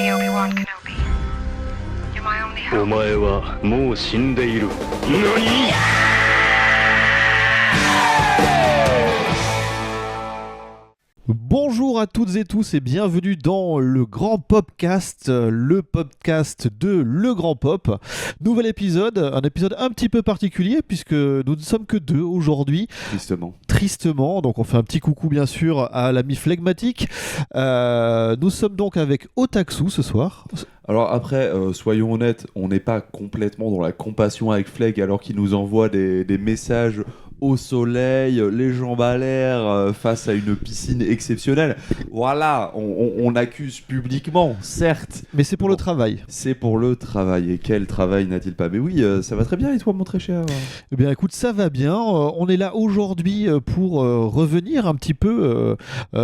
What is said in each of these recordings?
me, Obi-Wan Kenobi. You're my only hope. お前はもう死んでいる。何？Bonjour à toutes et tous et bienvenue dans le Grand Popcast, le podcast de Le Grand Pop. Nouvel épisode, un épisode un petit peu particulier puisque nous ne sommes que deux aujourd'hui. Tristement, donc on fait un petit coucou bien sûr à l'ami flegmatique. Nous sommes donc avec Otaksu ce soir. Alors après, soyons honnêtes, on n'est pas complètement dans la compassion avec Fleg alors qu'il nous envoie des messages au soleil, les jambes à l'air, face à une piscine exceptionnelle. Voilà, on accuse publiquement, certes. Mais c'est pour le travail. C'est pour le travail. Et quel travail n'a-t-il pas ? Mais oui, ça va très bien et toi mon très cher ? Eh bien écoute, ça va bien. On est là aujourd'hui pour revenir un petit peu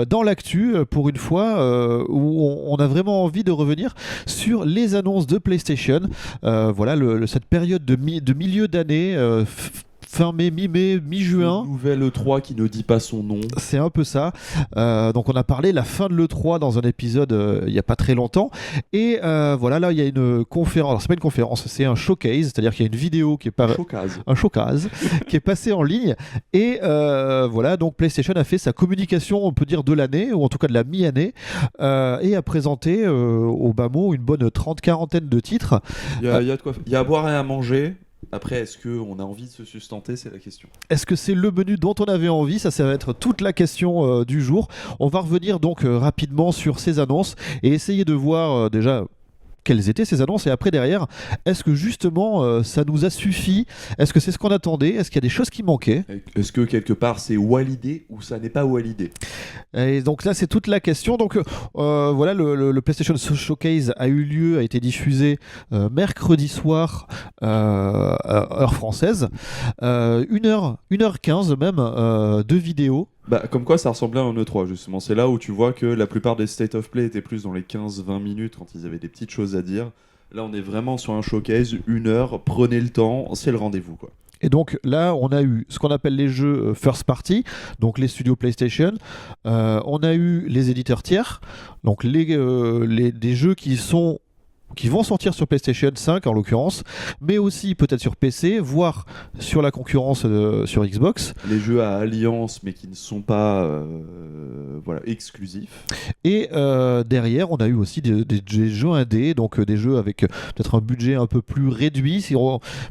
dans l'actu, pour une fois, où on a vraiment envie de revenir sur les annonces de PlayStation. Voilà, cette période de milieu d'année, fin mai, mi-mai, mi-juin. Nouvelle E3 qui ne dit pas son nom. C'est un peu ça. Donc on a parlé la fin de l'E3 dans un épisode il n'y a pas très longtemps. Et voilà, là il y a une conférence. Alors c'est pas une conférence, c'est un showcase, c'est-à-dire qu'il y a une vidéo qui est un showcase qui est passée en ligne. Et voilà, donc PlayStation a fait sa communication, on peut dire, de l'année, ou en tout cas de la mi-année, et a présenté au bas mot une bonne 30-40 de titres. Il y a de quoi. Il y a à boire et à manger. Après, est-ce qu'on a envie de se sustenter ? C'est la question. Est-ce que c'est le menu dont on avait envie ? Ça va être toute la question du jour. On va revenir donc rapidement sur ces annonces et essayer de voir déjà quelles étaient ces annonces, et après derrière, est-ce que justement ça nous a suffi ? Est-ce que c'est ce qu'on attendait ? Est-ce qu'il y a des choses qui manquaient ? Est-ce que quelque part c'est validé ou ça n'est pas validé ? Et donc là c'est toute la question. Donc voilà, le PlayStation Showcase a eu lieu, a été diffusé mercredi soir heure française, 1h15 même de vidéo. Bah, comme quoi ça ressemblait à un E3 justement, c'est là où tu vois que la plupart des State of Play étaient plus dans les 15-20 minutes quand ils avaient des petites choses à dire. Là on est vraiment sur un showcase, 1 heure, prenez le temps, c'est le rendez-vous quoi. Et donc là, on a eu ce qu'on appelle les jeux first party, donc les studios PlayStation. On a eu les éditeurs tiers, donc des jeux qui vont sortir sur PlayStation 5 en l'occurrence, mais aussi peut-être sur PC, voire sur la concurrence sur Xbox. Les jeux à alliance mais qui ne sont pas exclusifs. Et derrière, on a eu aussi des jeux indés, donc des jeux avec peut-être un budget un peu plus réduit,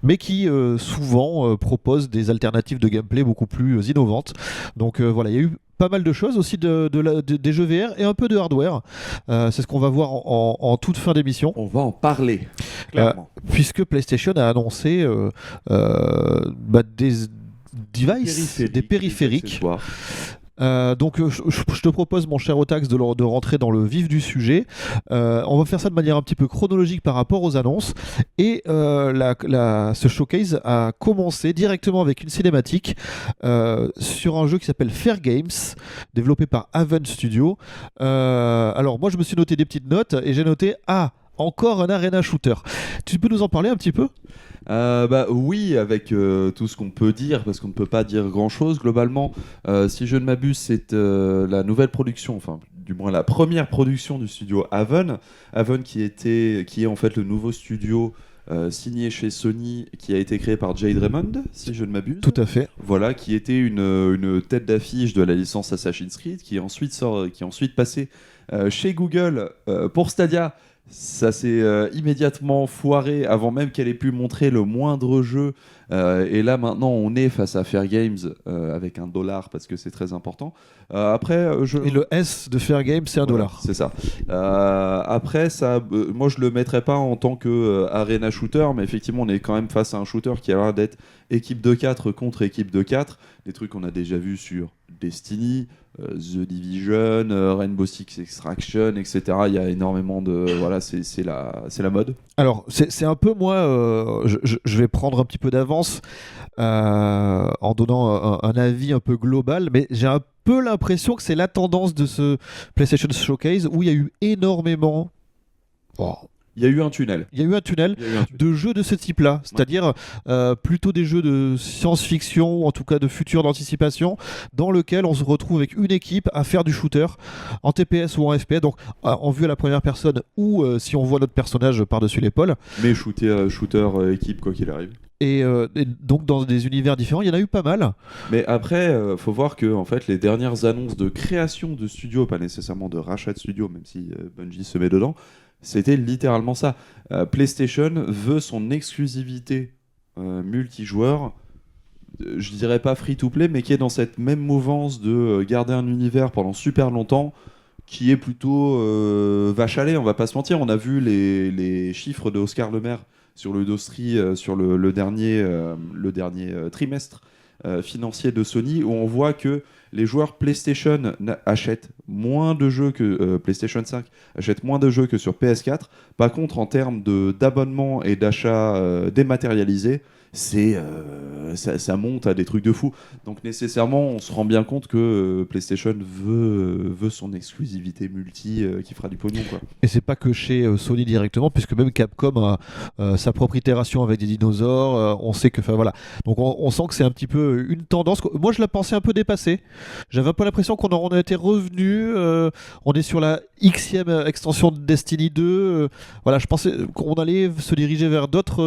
mais qui souvent proposent des alternatives de gameplay beaucoup plus innovantes. Donc voilà, il y a eu pas mal de choses aussi des jeux VR et un peu de hardware. C'est ce qu'on va voir en toute fin d'émission. On va en parler, clairement. Puisque PlayStation a annoncé des devices, des périphériques. Donc je te propose, mon cher Otax, de rentrer dans le vif du sujet. On va faire ça de manière un petit peu chronologique par rapport aux annonces. Et ce showcase a commencé directement avec une cinématique sur un jeu qui s'appelle Fair Games, développé par Haven Studio. Alors moi je me suis noté des petites notes et j'ai noté encore un arena shooter. Tu peux nous en parler un petit peu ? Oui, avec tout ce qu'on peut dire, parce qu'on ne peut pas dire grand-chose. Globalement, si je ne m'abuse, c'est la nouvelle production, enfin du moins la première production du studio Haven. Haven qui est en fait le nouveau studio signé chez Sony, qui a été créé par Jade Raymond, si je ne m'abuse. Tout à fait. Voilà, qui était une tête d'affiche de la licence Assassin's Creed, qui est ensuite passé chez Google pour Stadia. Ça s'est immédiatement foiré avant même qu'elle ait pu montrer le moindre jeu. Et là, maintenant, on est face à Fair Games avec $1 parce que c'est très important. Et le S de Fair Games, c'est $1. Voilà, c'est ça. Après, moi, je le mettrais pas en tant que arena shooter, mais effectivement, on est quand même face à un shooter qui a l'air d'être équipe de 4 contre équipe de 4. Des trucs qu'on a déjà vus sur Destiny, The Division, Rainbow Six Extraction, etc. Il y a énormément de... Voilà, c'est la mode. Alors, c'est un peu, moi, je vais prendre un petit peu d'avance en donnant un avis un peu global, mais j'ai un peu l'impression que c'est la tendance de ce PlayStation Showcase où il y a eu énormément... Il y a eu un tunnel. Il y a eu un tunnel de jeux de ce type-là, c'est-à-dire plutôt des jeux de science-fiction, ou en tout cas de futur d'anticipation, dans lequel on se retrouve avec une équipe à faire du shooter en TPS ou en FPS, donc en vue à la première personne ou si on voit notre personnage par-dessus l'épaule. Mais shooter équipe quoi qu'il arrive. Et donc dans des univers différents, il y en a eu pas mal. Mais après, faut voir que en fait, les dernières annonces de création de studios, pas nécessairement de rachat de studios, même si Bungie se met dedans, c'était littéralement ça. PlayStation veut son exclusivité multijoueur, je dirais pas free-to-play, mais qui est dans cette même mouvance de garder un univers pendant super longtemps, qui est plutôt vache à lait, on va pas se mentir. On a vu les chiffres de Oscar Le Maire sur le Dostri, sur le dernier trimestre financier de Sony, où on voit que les joueurs PlayStation achètent moins de jeux que PlayStation 5 achètent moins de jeux que sur PS4. Par contre, en termes d'abonnement et d'achat dématérialisé, ça monte à des trucs de fou. Donc nécessairement, on se rend bien compte que PlayStation veut son exclusivité multi qui fera du pognon, quoi. Et c'est pas que chez Sony directement, puisque même Capcom a sa propre itération avec des dinosaures. On sait que, voilà. Donc on sent que c'est un petit peu une tendance. Moi, je la pensais un peu dépassée. J'avais un peu l'impression qu'on en était revenu. On est sur la Xème extension de Destiny 2. Voilà, je pensais qu'on allait se diriger vers d'autres.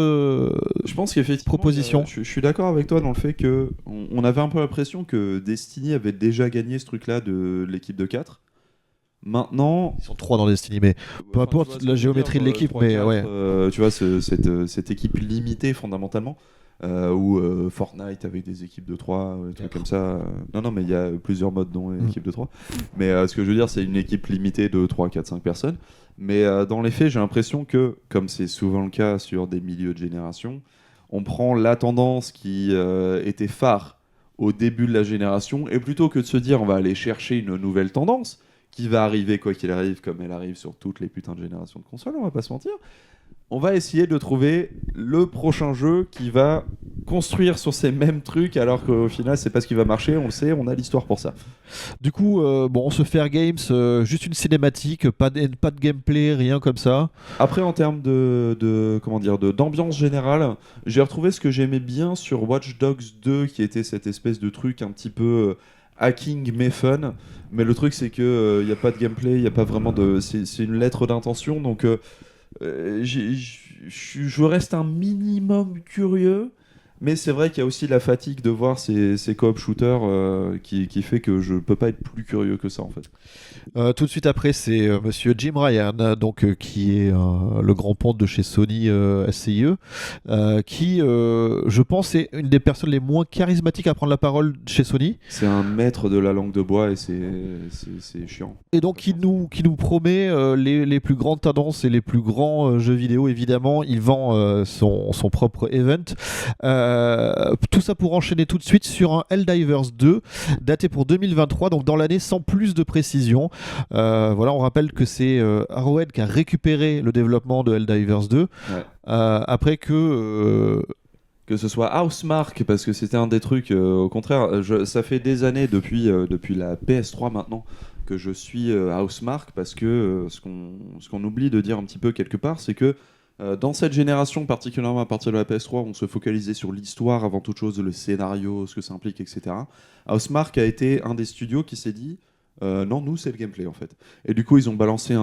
Je pense qu'effectivement, propositions. Je suis d'accord avec toi dans le fait que on avait un peu l'impression que Destiny avait déjà gagné ce truc-là de l'équipe de 4. Maintenant, ils sont 3 dans Destiny, mais peu importe la géométrie de l'équipe, 3, mais 4, ouais. Tu vois, cette équipe limitée fondamentalement, ou Fortnite avec des équipes de 3, des trucs comme ça. Non, mais il y a plusieurs modes dont l'équipe de 3. Mais ce que je veux dire, c'est une équipe limitée de 3, 4, 5 personnes. Mais dans les faits, j'ai l'impression que, comme c'est souvent le cas sur des milieux de génération, on prend la tendance qui était phare au début de la génération, et plutôt que de se dire on va aller chercher une nouvelle tendance qui va arriver quoi qu'il arrive, comme elle arrive sur toutes les putains de générations de consoles, on va pas se mentir, on va essayer de trouver le prochain jeu qui va construire sur ces mêmes trucs, alors qu'au final c'est pas ce qui va marcher, on le sait, on a l'histoire pour ça. Du coup, on se fait Games, juste une cinématique, pas de gameplay, rien comme ça. Après, en termes d'ambiance générale, j'ai retrouvé ce que j'aimais bien sur Watch Dogs 2, qui était cette espèce de truc un petit peu hacking mais fun. Mais le truc, c'est que y a pas de gameplay, il y a pas vraiment de, c'est une lettre d'intention, donc je reste un minimum curieux. Mais c'est vrai qu'il y a aussi la fatigue de voir ces co-op shooters qui fait que je peux pas être plus curieux que ça, en fait. Tout de suite après, c'est monsieur Jim Ryan, qui est le grand ponte de chez Sony SCIE, qui, je pense, est une des personnes les moins charismatiques à prendre la parole chez Sony. C'est un maître de la langue de bois et c'est chiant. Et donc, qui nous promet les plus grandes tendances et les plus grands jeux vidéo, évidemment. Il vend son propre event. Tout ça pour enchaîner tout de suite sur un Helldivers 2 daté pour 2023, donc dans l'année sans plus de précision. Voilà, on rappelle que c'est Arrowhead qui a récupéré le développement de Helldivers 2 après que ce soit Housemarque, parce que c'était un des trucs, au contraire, ça fait des années depuis la PS3 maintenant que je suis Housemarque, parce que ce qu'on oublie de dire un petit peu quelque part, c'est que dans cette génération, particulièrement à partir de la PS3, on se focalisait sur l'histoire avant toute chose, le scénario, ce que ça implique, etc. Housemarque a été un des studios qui s'est dit non, nous c'est le gameplay en fait. Et du coup ils ont balancé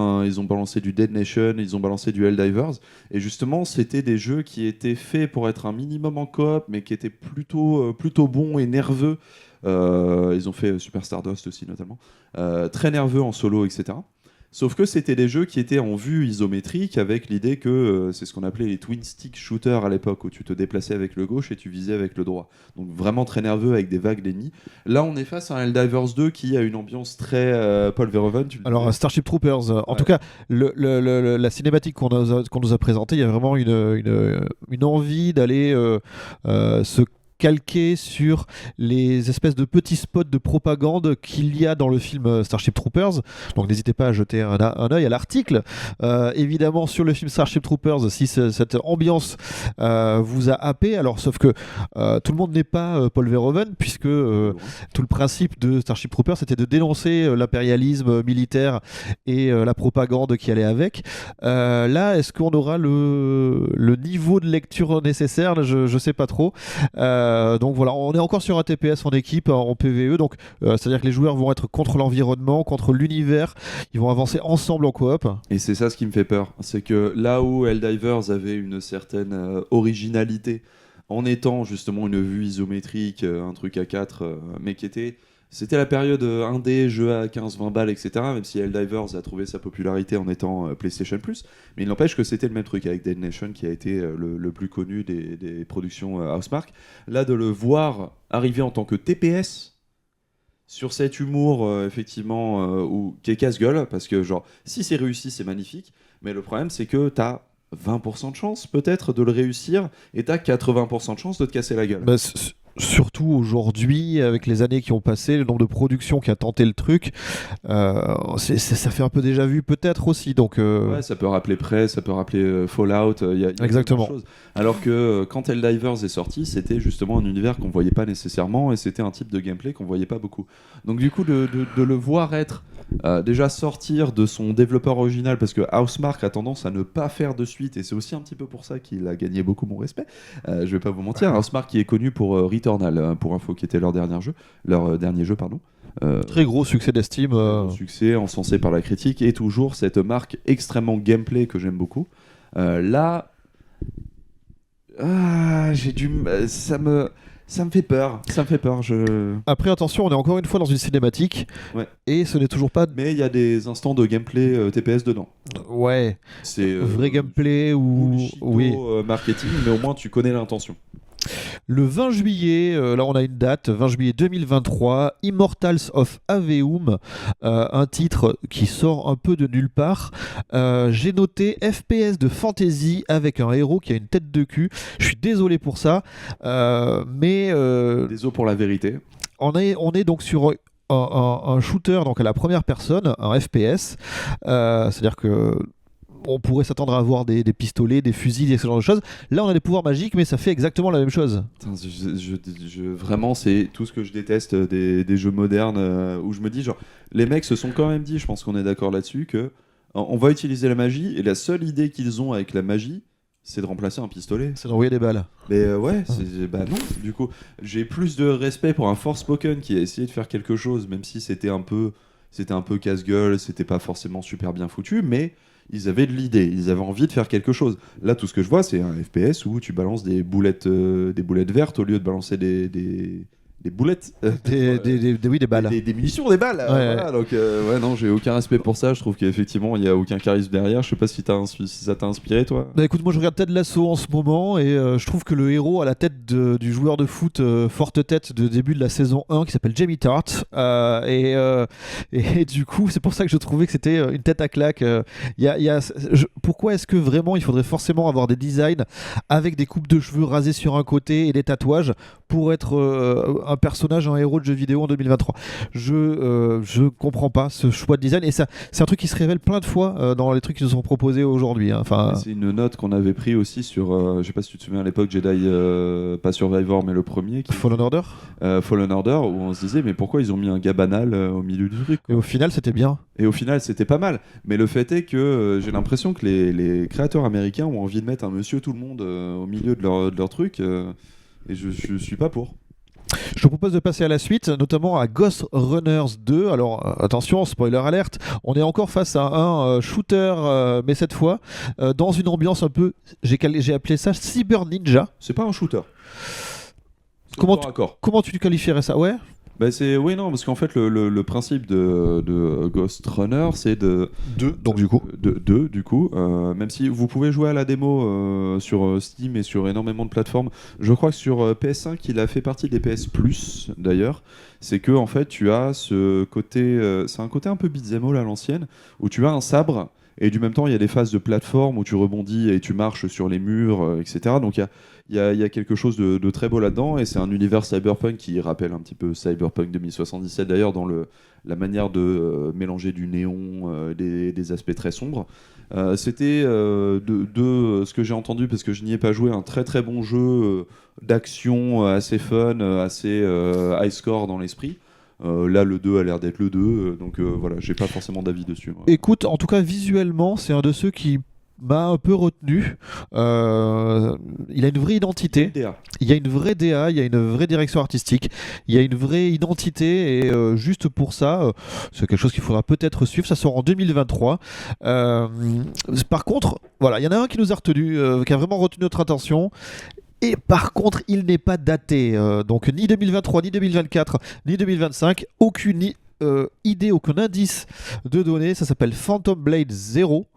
du Dead Nation, ils ont balancé du Helldivers, et justement c'était des jeux qui étaient faits pour être un minimum en coop, mais qui étaient plutôt bons et nerveux. Ils ont fait Super Stardust aussi notamment, très nerveux en solo, etc. Sauf que c'était des jeux qui étaient en vue isométrique, avec l'idée que c'est ce qu'on appelait les twin stick shooters à l'époque, où tu te déplaçais avec le gauche et tu visais avec le droit. Donc vraiment très nerveux, avec des vagues d'ennemis. Là on est face à un Helldivers 2 qui a une ambiance très Paul Verhoeven. Alors Starship Troopers, en tout cas la cinématique qu'on nous a présentée, il y a vraiment une envie d'aller se calqué sur les espèces de petits spots de propagande qu'il y a dans le film Starship Troopers. Donc n'hésitez pas à jeter un œil à l'article. Évidemment, sur le film Starship Troopers, si cette ambiance vous a happé, alors sauf que tout le monde n'est pas Paul Verhoeven, puisque tout le principe de Starship Troopers c'était de dénoncer l'impérialisme militaire et la propagande qui allait avec. Là, est-ce qu'on aura le niveau de lecture nécessaire? Je sais pas trop. Donc voilà, on est encore sur un TPS en équipe, en PvE, donc c'est-à-dire que les joueurs vont être contre l'environnement, contre l'univers, ils vont avancer ensemble en coop. Et c'est ça ce qui me fait peur, c'est que là où Helldivers avait une certaine originalité en étant justement une vue isométrique, un truc à 4, mais c'était la période 1D, jeu à 15-20 balles, etc. Même si Helldivers a trouvé sa popularité en étant PlayStation Plus. Mais il n'empêche que c'était le même truc avec Dead Nation qui a été le plus connu des productions Housemarque. Là, de le voir arriver en tant que TPS sur cet humour, effectivement, qui est casse-gueule, parce que, genre, si c'est réussi, c'est magnifique. Mais le problème, c'est que t'as 20% de chance, peut-être, de le réussir, et t'as 80% de chance de te casser la gueule. Surtout aujourd'hui, avec les années qui ont passé, le nombre de productions qui a tenté le truc, ça fait un peu déjà vu peut-être aussi. Donc, ouais, ça peut rappeler Prey, ça peut rappeler Fallout, y a exactement. Choses. Alors que quand Helldivers est sorti, c'était justement un univers qu'on voyait pas nécessairement et c'était un type de gameplay qu'on voyait pas beaucoup. Donc du coup, de le voir être déjà sortir de son développeur original, parce que Housemarque a tendance à ne pas faire de suite, et c'est aussi un petit peu pour ça qu'il a gagné beaucoup mon respect. Je vais pas vous mentir, Housemarque qui est connu pour Returnal, pour info, qui était leur dernier jeu, pardon. Très gros succès d'estime. Succès encensé par la critique, et toujours cette marque extrêmement gameplay que j'aime beaucoup. Là, ça me fait peur. Après, attention, on est encore une fois dans une cinématique, ouais. Et ce n'est toujours pas. Mais il y a des instants de gameplay TPS dedans. Ouais. C'est vrai gameplay ou oui. Marketing, mais au moins tu connais l'intention. Le 20 juillet, là on a une date, 20 juillet 2023, Immortals of Aveum, un titre qui sort un peu de nulle part. J'ai noté FPS de fantasy avec un héros qui a une tête de cul. Je suis désolé pour ça, mais... Désolé pour la vérité. On est donc sur... Un shooter donc à la première personne, un FPS, c'est-à-dire que on pourrait s'attendre à avoir des pistolets, des fusils et ce genre de choses. Là, on a des pouvoirs magiques, mais ça fait exactement la même chose. Vraiment, c'est tout ce que je déteste des jeux modernes où je me dis, genre, les mecs se sont quand même dit, je pense qu'on est d'accord là-dessus, que on va utiliser la magie, et la seule idée qu'ils ont avec la magie, c'est de remplacer un pistolet. C'est d'envoyer des balles. Mais ouais, non. Du coup, j'ai plus de respect pour un Forspoken qui a essayé de faire quelque chose, même si c'était un peu casse-gueule, c'était pas forcément super bien foutu, mais ils avaient de l'idée, ils avaient envie de faire quelque chose. Là, tout ce que je vois, c'est un FPS où tu balances des boulettes vertes au lieu de balancer des boulettes. Des balles. Des munitions, des balles. Ouais, voilà, ouais. donc, non, j'ai aucun respect pour ça. Je trouve qu'effectivement, il n'y a aucun charisme derrière. Je sais pas si ça t'a inspiré, toi. Bah écoute, moi je regarde Ted Lasso en ce moment, et je trouve que le héros à la tête du joueur de foot forte tête de début de la saison 1 qui s'appelle Jamie Tart, et du coup c'est pour ça que je trouvais que c'était une tête à claque. Pourquoi est-ce que vraiment il faudrait forcément avoir des designs avec des coupes de cheveux rasées sur un côté et des tatouages pour être un personnage, un héros de jeu vidéo en 2023? Je comprends pas ce choix de design, et ça c'est un truc qui se révèle plein de fois dans les trucs qui nous sont proposés aujourd'hui, hein. Enfin, c'est une note qu'on avait pris aussi sur je sais pas si tu te souviens à l'époque, Jedi pas Survivor mais le premier Fallen Order, où on se disait mais pourquoi ils ont mis un gars banal au milieu du truc, quoi. Et au final c'était bien, et au final c'était pas mal, mais le fait est que j'ai l'impression que les créateurs américains ont envie de mettre un monsieur tout le monde au milieu de leur truc, et je suis pas pour. Je te propose de passer à la suite, notamment à Ghost Runners 2. Alors attention, spoiler alerte, on est encore face à un shooter, mais cette fois dans une ambiance un peu, j'ai appelé ça Cyber Ninja. C'est pas un shooter. Comment tu qualifierais ça? Ouais. Bah oui, non, parce qu'en fait le principe de Ghost Runner, c'est du coup, même si vous pouvez jouer à la démo sur Steam et sur énormément de plateformes. Je crois que sur PS5 il a fait partie des PS Plus d'ailleurs. C'est que en fait tu as ce côté, c'est un côté un peu beat'em all à l'ancienne, où tu as un sabre Et du même temps, il y a des phases de plateforme où tu rebondis et tu marches sur les murs, etc. Donc il y a quelque chose de très beau là-dedans, et c'est un univers cyberpunk qui rappelle un petit peu Cyberpunk 2077 d'ailleurs, dans la manière de mélanger du néon, des aspects très sombres. C'était de ce que j'ai entendu, parce que je n'y ai pas joué, un très très bon jeu d'action assez fun, assez high score dans l'esprit. Là, le 2 a l'air d'être le 2, donc voilà, j'ai pas forcément d'avis dessus. Moi. Écoute, en tout cas, visuellement, c'est un de ceux qui m'a un peu retenu. Il a une vraie identité. DA. Il y a une vraie DA, il y a une vraie direction artistique, il y a une vraie identité, et juste pour ça, c'est quelque chose qu'il faudra peut-être suivre. Ça sort en 2023. Par contre, voilà, il y en a un qui nous a retenu, qui a vraiment retenu notre attention. Et par contre, il n'est pas daté. Donc ni 2023, ni 2024, ni 2025. Aucune idée, aucun indice de données. Ça s'appelle Phantom Blade 0.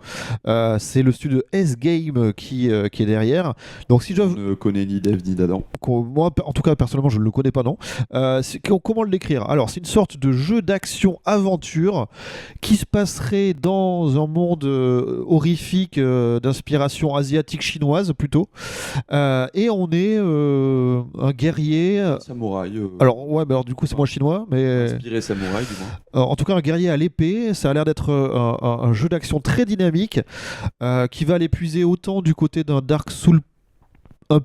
C'est le studio S-Game qui est derrière. Donc si je dois... Je ne connais ni Dev ni d'Adam. Moi, en tout cas, personnellement, je ne le connais pas, non. Comment l'écrire ? Alors, c'est une sorte de jeu d'action-aventure qui se passerait dans un monde horrifique d'inspiration asiatique-chinoise, plutôt. Et on est un guerrier... Samouraï. Alors, ouais, alors du coup, c'est moins chinois, mais... Inspiré samouraï, du moins. En tout cas, un guerrier à l'épée. Ça a l'air d'être un jeu d'action très dynamique qui va l'épuiser autant du côté d'un Dark Souls un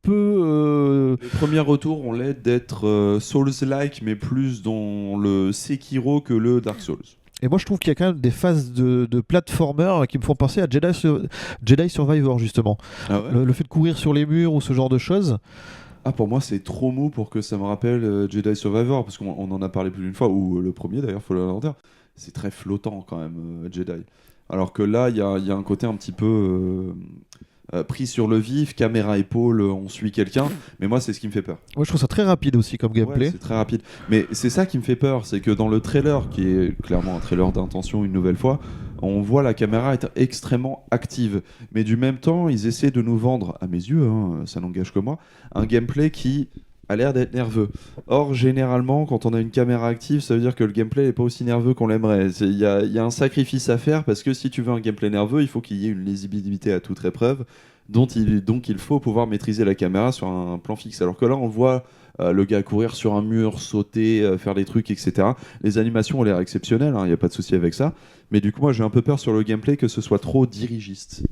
peu... Les premiers retours ont l'air d'être Souls-like, mais plus dans le Sekiro que le Dark Souls. Et moi, je trouve qu'il y a quand même des phases de platformer qui me font penser à Jedi Survivor, justement. Ah ouais. Le fait de courir sur les murs ou ce genre de choses. Ah, pour moi, c'est trop mou pour que ça me rappelle Jedi Survivor, parce qu'on en a parlé plus d'une fois, ou le premier d'ailleurs, faut le dire. C'est très flottant quand même, Jedi. Alors que là, il y a un côté un petit peu pris sur le vif, caméra épaule, on suit quelqu'un. Mais moi, c'est ce qui me fait peur. Moi, je trouve ça très rapide aussi comme gameplay. Ouais, c'est très rapide. Mais c'est ça qui me fait peur, c'est que dans le trailer, qui est clairement un trailer d'intention une nouvelle fois, on voit la caméra être extrêmement active. Mais du même temps, ils essaient de nous vendre, à mes yeux, hein, ça n'engage que moi, un gameplay qui a l'air d'être nerveux. Or, généralement, quand on a une caméra active, ça veut dire que le gameplay n'est pas aussi nerveux qu'on l'aimerait. Il y a un sacrifice à faire, parce que si tu veux un gameplay nerveux, il faut qu'il y ait une lisibilité à toute épreuve, donc il faut pouvoir maîtriser la caméra sur un plan fixe. Alors que là, on voit le gars courir sur un mur, sauter, faire des trucs, etc. Les animations ont l'air exceptionnelles, il n'y a pas de souci avec ça. Mais du coup, moi, j'ai un peu peur sur le gameplay que ce soit trop dirigiste.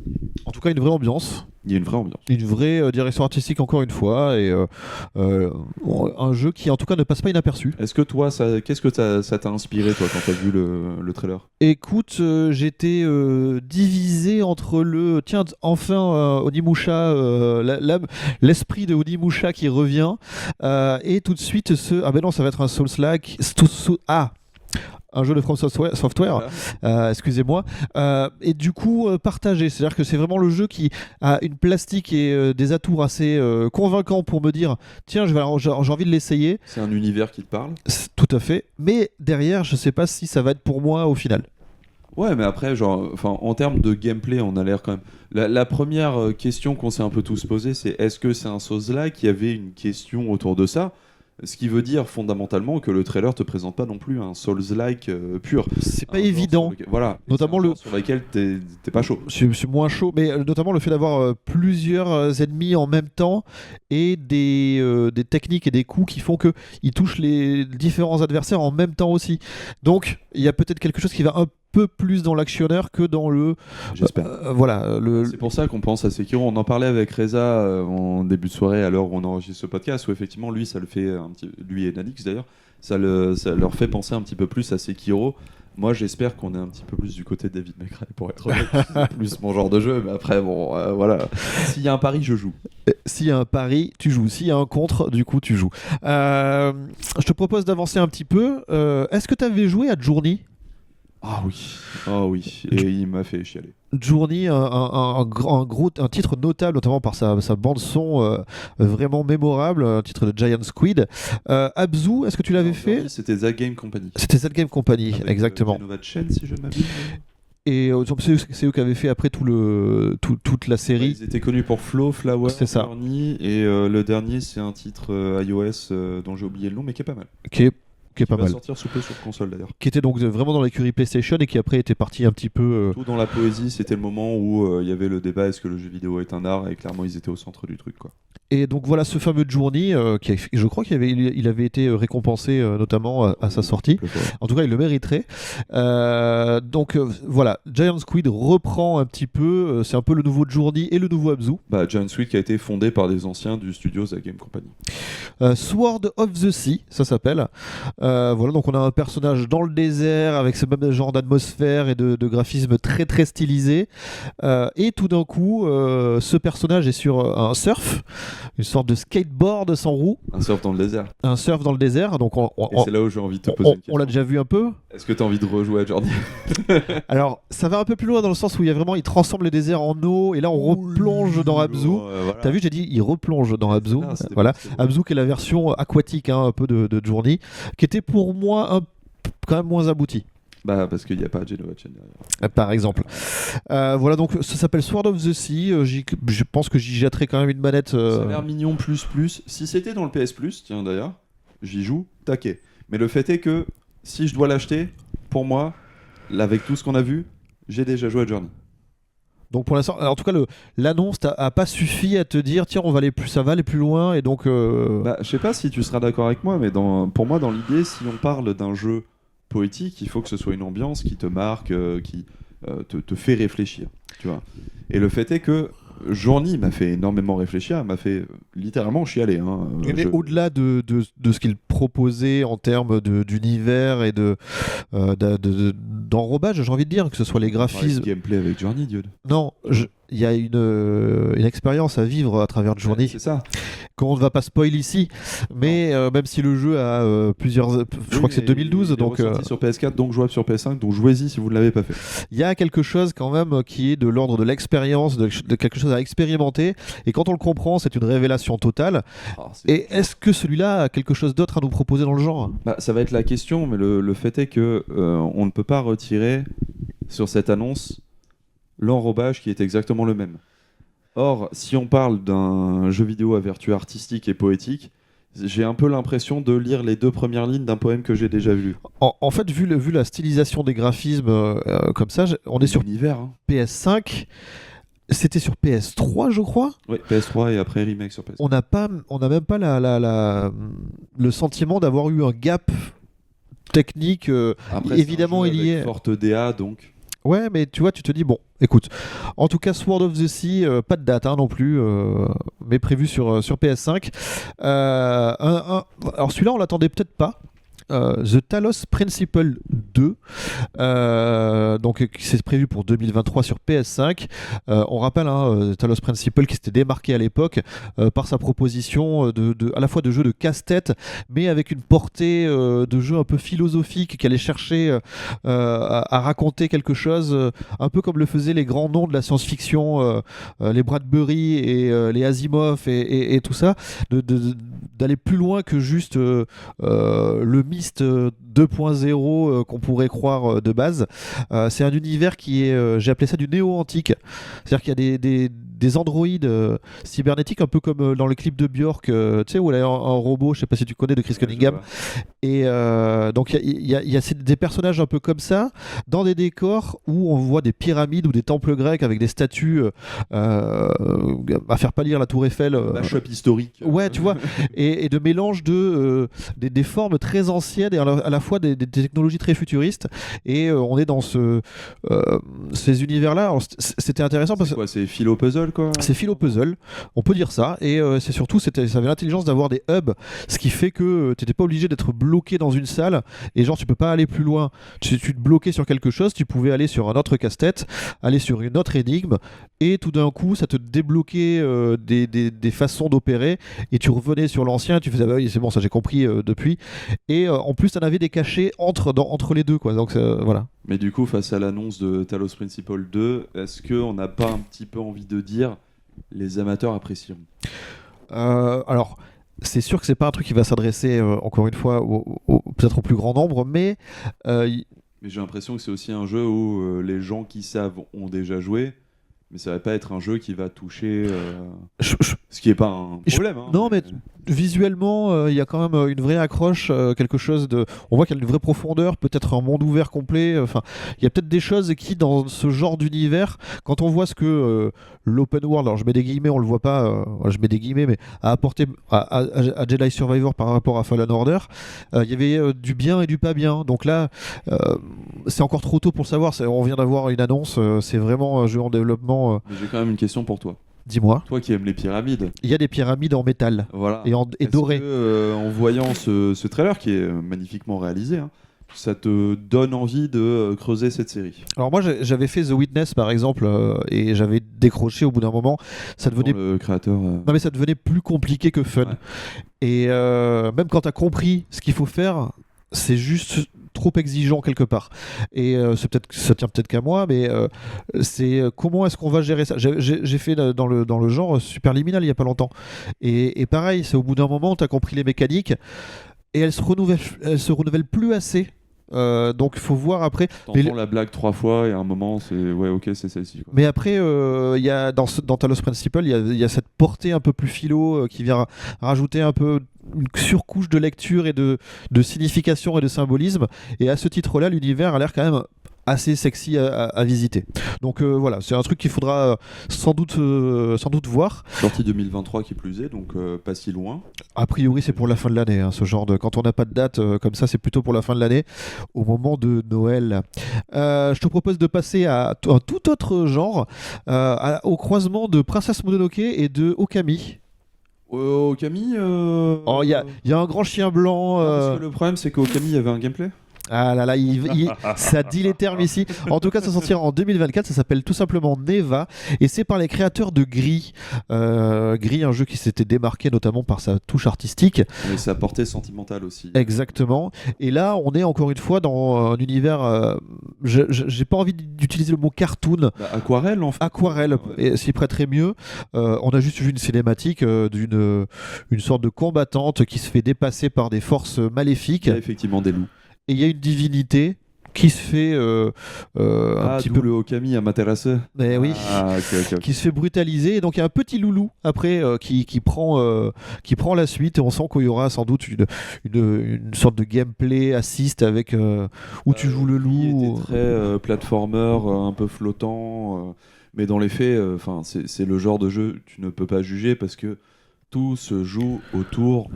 En tout cas, une vraie ambiance. Il y a une vraie ambiance. Une vraie direction artistique, encore une fois. Et un jeu qui, en tout cas, ne passe pas inaperçu. Est-ce que toi, qu'est-ce que ça t'a inspiré, toi, quand tu as vu le trailer ? Écoute, j'étais divisé entre le... Tiens, enfin, Onimusha, l'esprit de Onimusha qui revient. Et tout de suite, ah ben non, ça va être un Souls-like. Un jeu de From Software, excusez-moi, et du coup partagé, c'est-à-dire que c'est vraiment le jeu qui a une plastique et des atours assez convaincants pour me dire tiens, j'ai envie de l'essayer. C'est un univers qui te parle ? Tout à fait, mais derrière je sais pas si ça va être pour moi au final. Ouais, mais après, en termes de gameplay, on a l'air quand même... La première question qu'on s'est un peu tous posée, c'est est-ce que c'est un Souls-like ? Il y avait une question autour de ça. Ce qui veut dire fondamentalement que le trailer te présente pas non plus un Souls-like pur. C'est pas évident. Voilà. Notamment sur lequel t'es pas chaud. Je suis moins chaud, mais notamment le fait d'avoir plusieurs ennemis en même temps et des techniques et des coups qui font qu'ils touchent les différents adversaires en même temps aussi. Donc il y a peut-être quelque chose qui va un peu plus dans l'actionneur que dans le... J'espère. Voilà. C'est pour ça qu'on pense à Sekiro. On en parlait avec Reza en début de soirée à l'heure où on enregistre ce podcast, où effectivement lui, ça le fait lui et Nanix d'ailleurs, ça leur fait penser un petit peu plus à Sekiro. Moi, j'espère qu'on est un petit peu plus du côté de David McRae, pour être honnête. C'est plus mon genre de jeu, mais après, bon, voilà. S'il y a un pari, je joue. S'il y a un pari, tu joues. S'il y a un contre, du coup, tu joues. Je te propose d'avancer un petit peu. Est-ce que tu avais joué à Journey ? Ah oui, et il m'a fait chialer. Journey, un titre notable, notamment par sa bande son vraiment mémorable, un titre de Giant Squid. Abzu, est-ce que tu l'avais fait ? C'était The Game Company. C'était The Game Company, avec, exactement. Genova Chen, si je ne m'abuse. Et c'est eux qui avaient fait après toute la série. Ils étaient connus pour Flower, c'est ça. Journey, et le dernier, c'est un titre iOS dont j'ai oublié le nom, mais qui est pas mal. Qui est qui est pas va mal. sortir sous peu sur console d'ailleurs. Qui était donc vraiment dans l'écurie PlayStation et qui après était parti un petit peu. Tout dans la poésie, c'était le moment où il y avait le débat est-ce que le jeu vidéo est un art, et clairement ils étaient au centre du truc, quoi. Et donc voilà ce fameux Journey, je crois il avait été récompensé notamment à sa sortie. En tout cas, il le mériterait. Voilà, Giant Squid reprend un petit peu, c'est un peu le nouveau Journey et le nouveau Abzu. Bah, Giant Squid qui a été fondé par des anciens du studio The Game Company. Sword of the Sea, ça s'appelle. Voilà, donc on a un personnage dans le désert avec ce même genre d'atmosphère et de graphisme très très stylisé. Et tout d'un coup, ce personnage est sur un surf, une sorte de skateboard sans roue. Un surf dans le désert. Un surf dans le désert. Donc et c'est là où j'ai envie de te poser une question. On l'a déjà vu un peu. Est-ce que tu as envie de rejouer à Journey? Alors, ça va un peu plus loin dans le sens où il transforme le désert en eau et là on replonge dans Abzu. Voilà. T'as vu, j'ai dit il replonge dans Abzu. Voilà. Abzu qui est la version aquatique un peu de Journey, qui était pour moi quand même moins aboutie. Bah, parce qu'il n'y a pas Genoa Chain derrière. Par exemple. Voilà, donc ça s'appelle Sword of the Sea. Je pense que j'y jetterai quand même une manette. Ça a l'air mignon plus. Si c'était dans le PS Plus, tiens d'ailleurs, j'y joue, taquet. Mais le fait est que si je dois l'acheter, pour moi, là, avec tout ce qu'on a vu, j'ai déjà joué à Journey. Donc pour l'instant, en tout cas, l'annonce n'a pas suffi à te dire tiens, ça va aller plus loin et donc. Bah, je sais pas si tu seras d'accord avec moi, mais pour moi, dans l'idée, si on parle d'un jeu poétique, il faut que ce soit une ambiance qui te marque, qui te fait réfléchir, tu vois. Et le fait est que Journey m'a fait énormément réfléchir, m'a fait littéralement chialer. Mais au-delà de ce qu'il proposait en termes d'univers et d'enrobage, j'ai envie de dire, que ce soit les graphismes. Le gameplay avec Journey, Dieu. Non, il y a une expérience à vivre à travers Journey. Ouais, c'est ça. Qu'on ne va pas spoil ici, mais même si le jeu a plusieurs. Je crois que c'est 2012. Il donc est ressorti sur PS4, donc jouable sur PS5, donc jouez-y si vous ne l'avez pas fait. Il y a quelque chose quand même qui est de l'ordre de l'expérience, de quelque chose à expérimenter, et quand on le comprend, c'est une révélation totale. Et est-ce que celui-là a quelque chose d'autre à nous proposer dans le genre? Bah, ça va être la question, mais le fait est que on ne peut pas retirer sur cette annonce l'enrobage qui est exactement le même. Or, si on parle d'un jeu vidéo à vertu artistique et poétique, j'ai un peu l'impression de lire les 2 premières lignes d'un poème que j'ai déjà lu. En fait, vu la stylisation des graphismes comme ça, on est sur PS5. C'était sur PS3, je crois. Oui, PS3 et après remake sur PS4. On n'a même pas le sentiment d'avoir eu un gap technique. Après, évidemment, il y est. Forte DA, donc. Ouais, mais tu vois, tu te dis, bon, écoute, en tout cas, Sword of the Sea, pas de date non plus, mais prévu sur PS5. Alors celui-là, on l'attendait peut-être pas. The Talos Principle 2, donc c'est prévu pour 2023 sur PS5. On rappelle Talos Principle qui s'était démarqué à l'époque par sa proposition à la fois de jeu de casse-tête, mais avec une portée de jeu un peu philosophique qui allait chercher à raconter quelque chose, un peu comme le faisaient les grands noms de la science-fiction, les Bradbury et les Asimov et tout ça, d'aller plus loin que juste le Myst 2.0 qu'on pourrait croire de base. C'est un univers qui est, j'ai appelé ça du néo-antique. C'est-à-dire qu'il y a des androïdes cybernétiques, un peu comme dans le clip de Björk, tu sais, où elle a un robot, je sais pas si tu connais, de Chris Cunningham. Et donc il y a des personnages un peu comme ça, dans des décors où on voit des pyramides ou des temples grecs avec des statues à faire pâlir la tour Eiffel. Mashup historique. Ouais, tu vois, et de mélange des formes très anciennes et à la fois des technologies très futuristes. Et on est dans ces univers-là. Alors, c'était intéressant parce que c'est philo-puzzle, quoi. C'est philo-puzzle, on peut dire ça. Et c'est surtout, ça avait l'intelligence d'avoir des hubs, ce qui fait que tu n'étais pas obligé d'être bloqué dans une salle et genre tu peux pas aller plus loin. Tu te bloquais sur quelque chose, tu pouvais aller sur un autre casse-tête, aller sur une autre énigme, et tout d'un coup ça te débloquait des façons d'opérer, et tu revenais sur l'ancien, tu faisais bah oui c'est bon, ça j'ai compris depuis. Et en plus tu en avais des cachets entre les deux, quoi. Donc voilà. Mais du coup, face à l'annonce de Talos Principle 2, est-ce qu'on n'a pas un petit peu envie de dire les amateurs apprécieront? Alors, c'est sûr que c'est pas un truc qui va s'adresser, encore une fois, peut-être au plus grand nombre, mais... Mais j'ai l'impression que c'est aussi un jeu où les gens qui savent ont déjà joué, mais ça va pas être un jeu qui va toucher... Ce qui est pas un problème. Hein, non, mais visuellement, il y a quand même une vraie accroche, quelque chose de. On voit qu'il y a une vraie profondeur, peut-être un monde ouvert complet. Enfin, il y a peut-être des choses qui, dans ce genre d'univers, quand on voit ce que l'open world, alors je mets des guillemets, on le voit pas, je mets des guillemets, mais a apporté à Jedi Survivor par rapport à Fallen Order, il y avait du bien et du pas bien. Donc là, c'est encore trop tôt pour le savoir. On vient d'avoir une annonce, c'est vraiment un jeu en développement. Mais j'ai quand même une question pour toi. Dis-moi. Toi qui aimes les pyramides. Il y a des pyramides en métal Voilà. et dorées. En voyant ce trailer qui est magnifiquement réalisé, hein, ça te donne envie de creuser cette série? Alors moi j'avais fait The Witness par exemple et j'avais décroché au bout d'un moment. Ça devenait le créateur. Non mais ça devenait plus compliqué que fun. Ouais. Et même quand tu as compris ce qu'il faut faire, c'est juste trop exigeant quelque part. Et ça tient peut-être qu'à moi, mais c'est comment est-ce qu'on va gérer ça. J'ai fait dans le genre Superliminal il y a pas longtemps. Et pareil, c'est au bout d'un moment, tu as compris les mécaniques et elles se renouvellent plus assez. Donc il faut voir après. T'entends la blague 3 fois et à un moment c'est ouais ok c'est celle-ci. Quoi. Mais après il y a dans Talos Principle il y a cette portée un peu plus philo qui vient rajouter un peu une surcouche de lecture et de signification et de symbolisme. Et à ce titre-là, l'univers a l'air quand même assez sexy à visiter. Donc voilà, c'est un truc qu'il faudra sans doute voir. Sortie 2023 qui plus est, donc pas si loin. A priori, c'est pour la fin de l'année, hein, ce genre de... Quand on n'a pas de date comme ça, c'est plutôt pour la fin de l'année, au moment de Noël. Je te propose de passer à un tout autre genre, au croisement de Princess Mononoke et de Okami. Okami Oh, il y a un grand chien blanc. Parce que le problème, c'est qu'Okami, il y avait un gameplay. Ah là là, ça dit les termes ici. En tout cas, ça sortira en 2024. Ça s'appelle tout simplement Neva et c'est par les créateurs de Gris. Gris, un jeu qui s'était démarqué notamment par sa touche artistique. Et sa portée sentimentale aussi. Exactement. Et là, on est encore une fois dans un univers. J'ai pas envie d'utiliser le mot cartoon. Aquarelle en fait. Aquarelle, et s'y prêterait mieux. On a juste vu une cinématique d'une sorte de combattante qui se fait dépasser par des forces maléfiques. Il y a effectivement des loups. Et il y a une divinité qui se fait un petit peu le Okami Amaterasu. Mais oui, okay. Qui se fait brutaliser. Et donc il y a un petit loulou après qui prend la suite. Et on sent qu'il y aura sans doute une sorte de gameplay assist avec où tu joues le loup. Il était très platformer, un peu flottant. Mais dans les faits, c'est le genre de jeu tu ne peux pas juger parce que tout se joue autour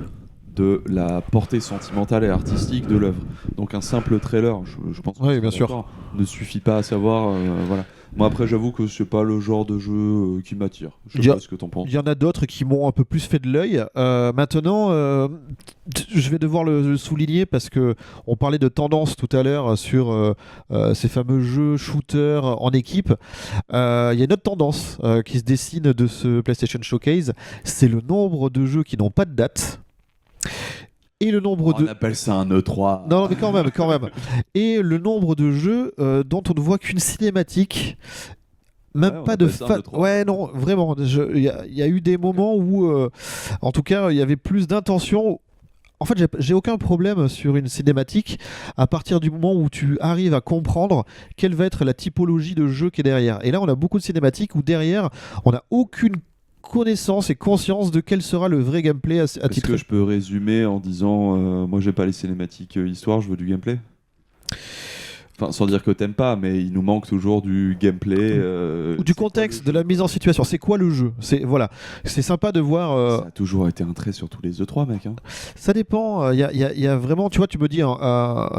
de la portée sentimentale et artistique de l'œuvre. Donc un simple trailer, je pense que oui, bien sûr, ne suffit pas à savoir. Voilà. Moi après, j'avoue que c'est pas le genre de jeu qui m'attire. Je sais pas ce que t'en penses. Il y en a d'autres qui m'ont un peu plus fait de l'œil. Maintenant, je vais devoir le souligner parce que on parlait de tendance tout à l'heure sur ces fameux jeux shooters en équipe. Il y a une autre tendance qui se dessine de ce PlayStation Showcase, c'est le nombre de jeux qui n'ont pas de date. Et le nombre on appelle ça un E3. Non, mais quand même. Et le nombre de jeux dont on ne voit qu'une cinématique, même pas de ouais, non, vraiment. Il y a eu des moments où, en tout cas, il y avait plus d'intention. En fait, j'ai aucun problème sur une cinématique à partir du moment où tu arrives à comprendre quelle va être la typologie de jeu qui est derrière. Et là, on a beaucoup de cinématiques où derrière, on n'a aucune connaissance et conscience de quel sera le vrai gameplay à titre. Est-ce que je peux résumer en disant moi j'ai pas les cinématiques histoire, je veux du gameplay? Enfin, sans dire que t'aimes pas, mais il nous manque toujours du gameplay. Ou du contexte, de la mise en situation. C'est quoi le jeu? C'est sympa de voir. Ça a toujours été un trait sur tous les E3, mec. Hein. Ça dépend. Il y a vraiment, tu vois, tu me dis,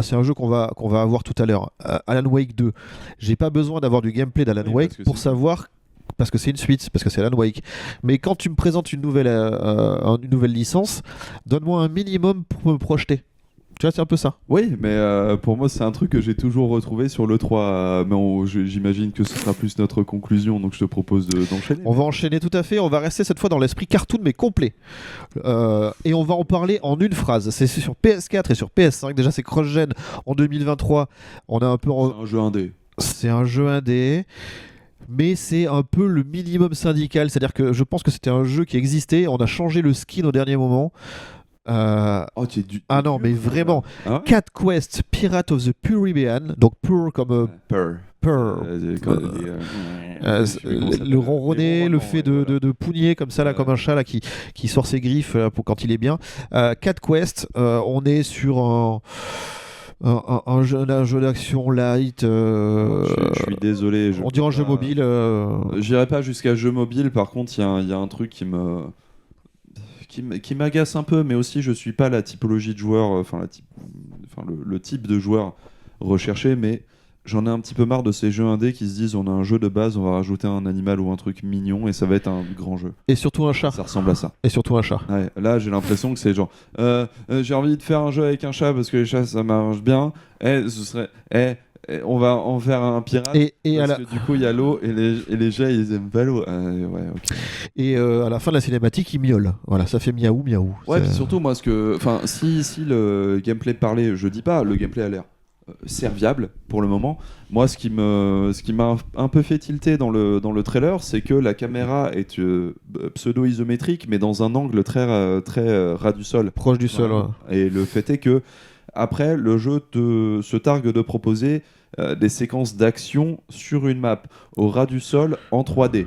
c'est un jeu qu'on va avoir tout à l'heure. Alan Wake 2. J'ai pas besoin d'avoir du gameplay d'Alan Wake pour savoir. Parce que c'est une suite, parce que c'est Alan Wake. Mais quand tu me présentes une nouvelle licence, donne-moi un minimum pour me projeter. Tu vois, c'est un peu ça. Oui, mais pour moi, c'est un truc que j'ai toujours retrouvé sur l'E3. Mais j'imagine que ce sera plus notre conclusion, donc je te propose d'enchaîner. On va enchaîner tout à fait. On va rester cette fois dans l'esprit cartoon, mais complet. Et on va en parler en une phrase. C'est sur PS4 et sur PS5. Déjà, c'est cross-gen en 2023. On a un peu... C'est un jeu indé. C'est un jeu indé. Mais c'est un peu le minimum syndical, c'est-à-dire que je pense que c'était un jeu qui existait, on a changé le skin au dernier moment, Ah non, mais vraiment. Ah ouais Cat Quest, Pirate of the Caribbean, donc pur comme Purr. purr. Le ronronnet, le fait de pougner comme ça, là, comme un chat là, qui sort ses griffes pour quand il est bien. Cat Quest, on est sur un jeu d'action light. Je suis désolé. On dirait un jeu mobile. J'irai pas jusqu'à jeu mobile, par contre, il y a un truc qui m'agace un peu, mais aussi je suis pas la typologie de joueur, le type de joueur recherché, mais j'en ai un petit peu marre de ces jeux indés qui se disent on a un jeu de base, on va rajouter un animal ou un truc mignon et ça va être un grand jeu. Et surtout un chat. Ça ressemble à ça. Et surtout un chat. Ouais, là j'ai l'impression que c'est genre j'ai envie de faire un jeu avec un chat parce que les chats ça marche bien. On va en faire un pirate et parce que du coup il y a l'eau et les chats ils aiment pas l'eau. Ouais, ok. Et à la fin de la cinématique, il miaule. Voilà, ça fait miaou miaou. Ouais, puis surtout moi si le gameplay parlait, je dis pas, le gameplay a l'air serviable pour le moment. Moi, ce qui m'a un peu fait tilter dans le trailer, c'est que la caméra est pseudo-isométrique, mais dans un angle très ras du sol. Proche du sol, ouais. Et le fait est que, après, le jeu se targue de proposer des séquences d'action sur une map, au ras du sol, en 3D.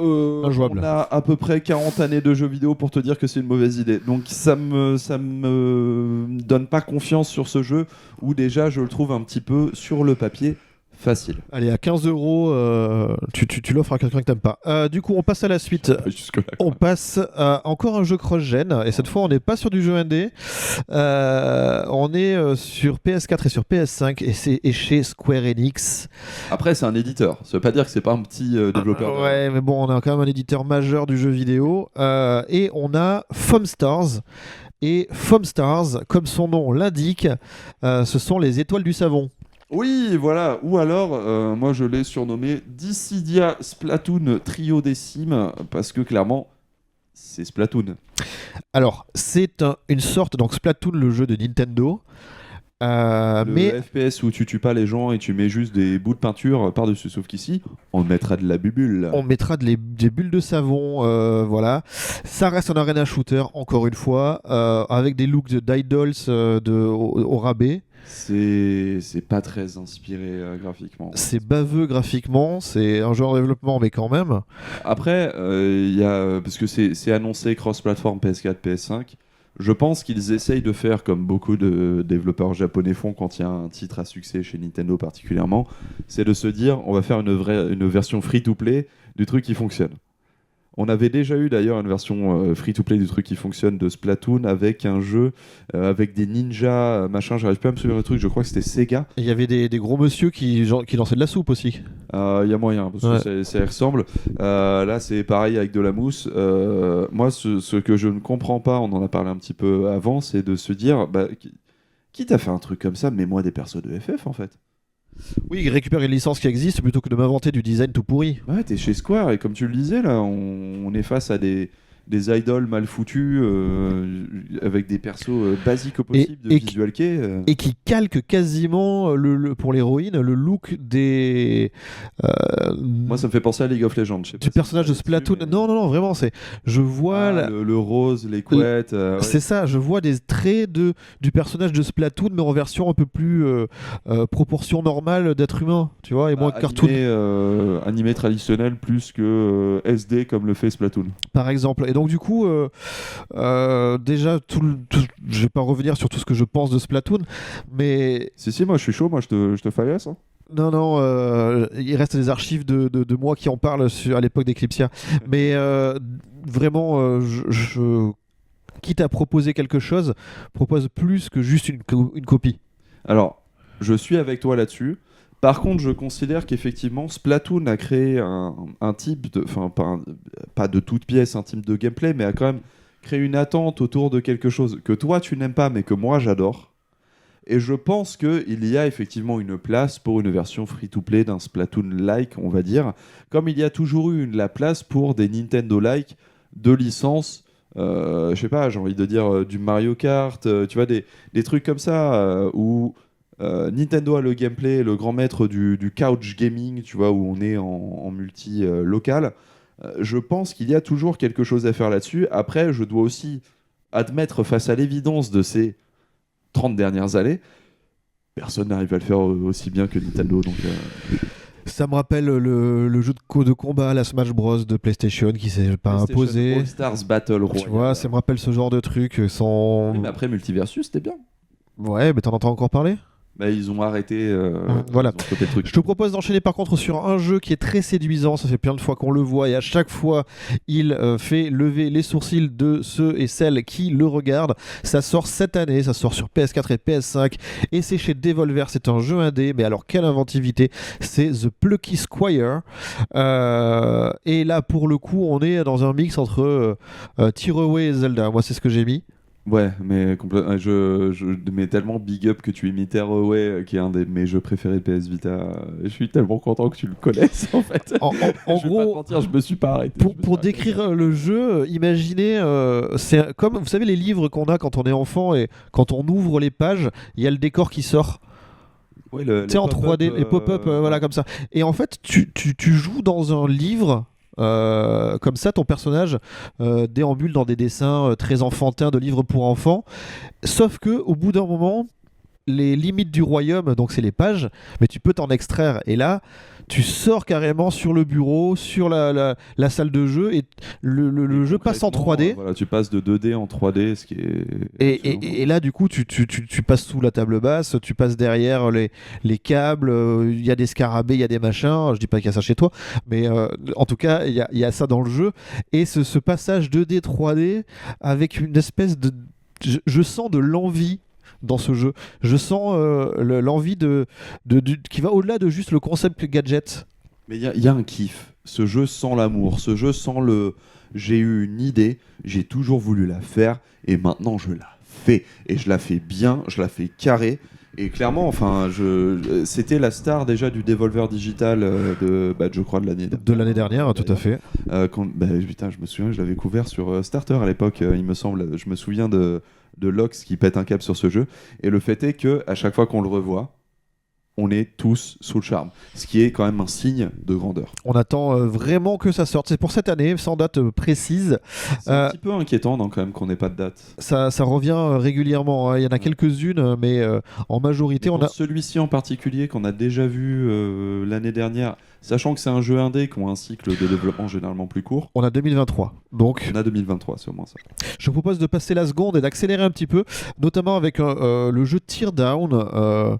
Injouable. On a à peu près 40 années de jeux vidéo pour te dire que c'est une mauvaise idée. Donc ça me donne pas confiance sur ce jeu où déjà je le trouve un petit peu sur le papier facile. Allez, à 15 €, tu l'offres à quelqu'un que t'aimes pas. Du coup, on passe à la suite. On passe à encore un jeu cross-gen. Et cette fois, on n'est pas sur du jeu indé. On est sur PS4 et sur PS5. Et c'est chez Square Enix. Après, c'est un éditeur. Ça veut pas dire que c'est pas un petit développeur. Ouais, mais bon, on a quand même un éditeur majeur du jeu vidéo. Et on a Foam Stars. Et Foam Stars, comme son nom l'indique, ce sont les étoiles du savon. Oui, voilà. Ou alors, moi je l'ai surnommé Dissidia Splatoon Trio Décime, parce que clairement, c'est Splatoon. Alors, c'est une sorte, donc Splatoon, le jeu de Nintendo. Le FPS où tu tues pas les gens et tu mets juste des bouts de peinture par-dessus, sauf qu'ici, on mettra de la bubule. On mettra des bulles de savon, voilà. Ça reste un arena shooter, encore une fois, avec des looks d'idols au rabais. C'est pas très inspiré graphiquement. C'est baveux graphiquement, c'est un jeu en développement, mais quand même. Après, parce que c'est annoncé cross-platform PS4, PS5, je pense qu'ils essayent de faire comme beaucoup de développeurs japonais font quand il y a un titre à succès chez Nintendo particulièrement, c'est de se dire on va faire une version free-to-play du truc qui fonctionne. On avait déjà eu d'ailleurs une version free-to-play du truc qui fonctionne de Splatoon avec un jeu avec des ninjas, machin, j'arrive pas à me souvenir du truc, je crois que c'était Sega. Il y avait des gros monsieur qui lançaient de la soupe aussi. Il y a moyen, parce que ça y ressemble. Là, c'est pareil avec de la mousse. Moi, ce que je ne comprends pas, on en a parlé un petit peu avant, c'est de se dire, qui t'a fait un truc comme ça, mets-moi des persos de FF en fait. Oui, récupérer une licence qui existe plutôt que de m'inventer du design tout pourri. Ouais, t'es chez Square et comme tu le disais là, on est face à des idoles mal foutus avec des persos basiques au possible de visual kei. Et qui calquent quasiment pour l'héroïne le look des. Moi, ça me fait penser à League of Legends. Du personnage de Splatoon. Mais... Non, vraiment, je vois le rose, les couettes. C'est ça, je vois des traits du personnage de Splatoon, mais en version un peu plus proportion normale d'être humain, tu vois, et moins cartoon. Animé traditionnel plus que SD comme le fait Splatoon. Par exemple. Et donc du coup, déjà, je vais pas revenir sur tout ce que je pense de Splatoon, mais... Si, moi je suis chaud, moi je te faillasse. Hein. Non, il reste des archives de moi qui en parlent à l'époque d'Eclipsia. Mais vraiment, quitte à proposer quelque chose, propose plus que juste une copie. Alors, je suis avec toi là-dessus. Par contre, je considère qu'effectivement, Splatoon a créé un type de... Enfin, pas de toute pièce, un type de gameplay, mais a quand même créé une attente autour de quelque chose que toi, tu n'aimes pas, mais que moi, j'adore. Et je pense qu'il y a effectivement une place pour une version free-to-play d'un Splatoon-like, on va dire, comme il y a toujours eu la place pour des Nintendo-like de licences, je sais pas, j'ai envie de dire du Mario Kart, tu vois, des trucs comme ça, où... Nintendo a le gameplay, le grand maître du couch gaming, tu vois, où on est en multi local. Je pense qu'il y a toujours quelque chose à faire là-dessus. Après, je dois aussi admettre face à l'évidence de ces 30 dernières années, personne n'arrive à le faire aussi bien que Nintendo. Donc, Ça me rappelle le jeu de combat, la Smash Bros de PlayStation qui s'est pas imposé. All Stars Battle Royale. Tu vois, ça me rappelle ce genre de truc sans. Mais après Multiversus, c'était bien. Ouais, mais t'en entends encore parler? Bah, ils ont arrêté. Voilà. Ils ont stoppé le truc. Je te propose d'enchaîner par contre sur un jeu qui est très séduisant. Ça fait plein de fois qu'on le voit et à chaque fois il fait lever les sourcils de ceux et celles qui le regardent. Ça sort cette année, ça sort sur PS4 et PS5 et c'est chez Devolver. C'est un jeu indé, mais alors quelle inventivité! C'est The Plucky Squire. Et là pour le coup, on est dans un mix entre Tearaway et Zelda. Moi, c'est ce que j'ai mis. Ouais, mais je mets tellement big up que tu imites Tearaway, qui est un de mes jeux préférés de PS Vita. Je suis tellement content que tu le connaisses en fait. En Je vais pas te gros, mentir, je me suis pas arrêté. pour décrire le jeu, imaginez, c'est comme vous savez les livres qu'on a quand on est enfant et quand on ouvre les pages, il y a le décor qui sort. Ouais, Tu sais, en 3D, les pop-up, voilà, comme ça. Et en fait, tu joues dans un livre. Comme ça, ton personnage déambule dans des dessins très enfantins de livres pour enfants. Sauf que au bout d'un moment, les limites du royaume, donc c'est les pages, mais tu peux t'en extraire. Et là, tu sors carrément sur le bureau, sur la salle de jeu, et le jeu passe en 3D. Voilà, tu passes de 2D en 3D, ce qui est. Et là, du coup, tu passes sous la table basse, tu passes derrière les câbles, il y a des scarabées, il y a des machins. Je dis pas qu'il y a ça chez toi, mais en tout cas, il y a ça dans le jeu. Et ce passage 2D, 3D, avec une espèce de. Je sens de l'envie dans ce jeu. Je sens l'envie qui va au-delà de juste le concept gadget. Mais il y a un kiff. Ce jeu sent l'amour. Ce jeu sent le. J'ai eu une idée, j'ai toujours voulu la faire, et maintenant je la fais. Et je la fais bien, je la fais carré. Et clairement, enfin, c'était la star déjà du Devolver Digital je crois de l'année dernière. De l'année dernière, tout à fait. Putain, je me souviens, je l'avais couvert sur Starter à l'époque, il me semble. Je me souviens de Lox qui pète un câble sur ce jeu. Et le fait est que à chaque fois qu'on le revoit, on est tous sous le charme. Ce qui est quand même un signe de grandeur. On attend vraiment que ça sorte. C'est pour cette année, sans date précise. C'est un petit peu inquiétant quand même qu'on n'ait pas de date. Ça revient régulièrement. Il y en a quelques-unes, mais en majorité, on a... Celui-ci en particulier qu'on a déjà vu l'année dernière, sachant que c'est un jeu indé qui a un cycle de développement généralement plus court. On a 2023. Donc... On a 2023, c'est au moins ça. Je vous propose de passer la seconde et d'accélérer un petit peu, notamment avec le jeu Teardown.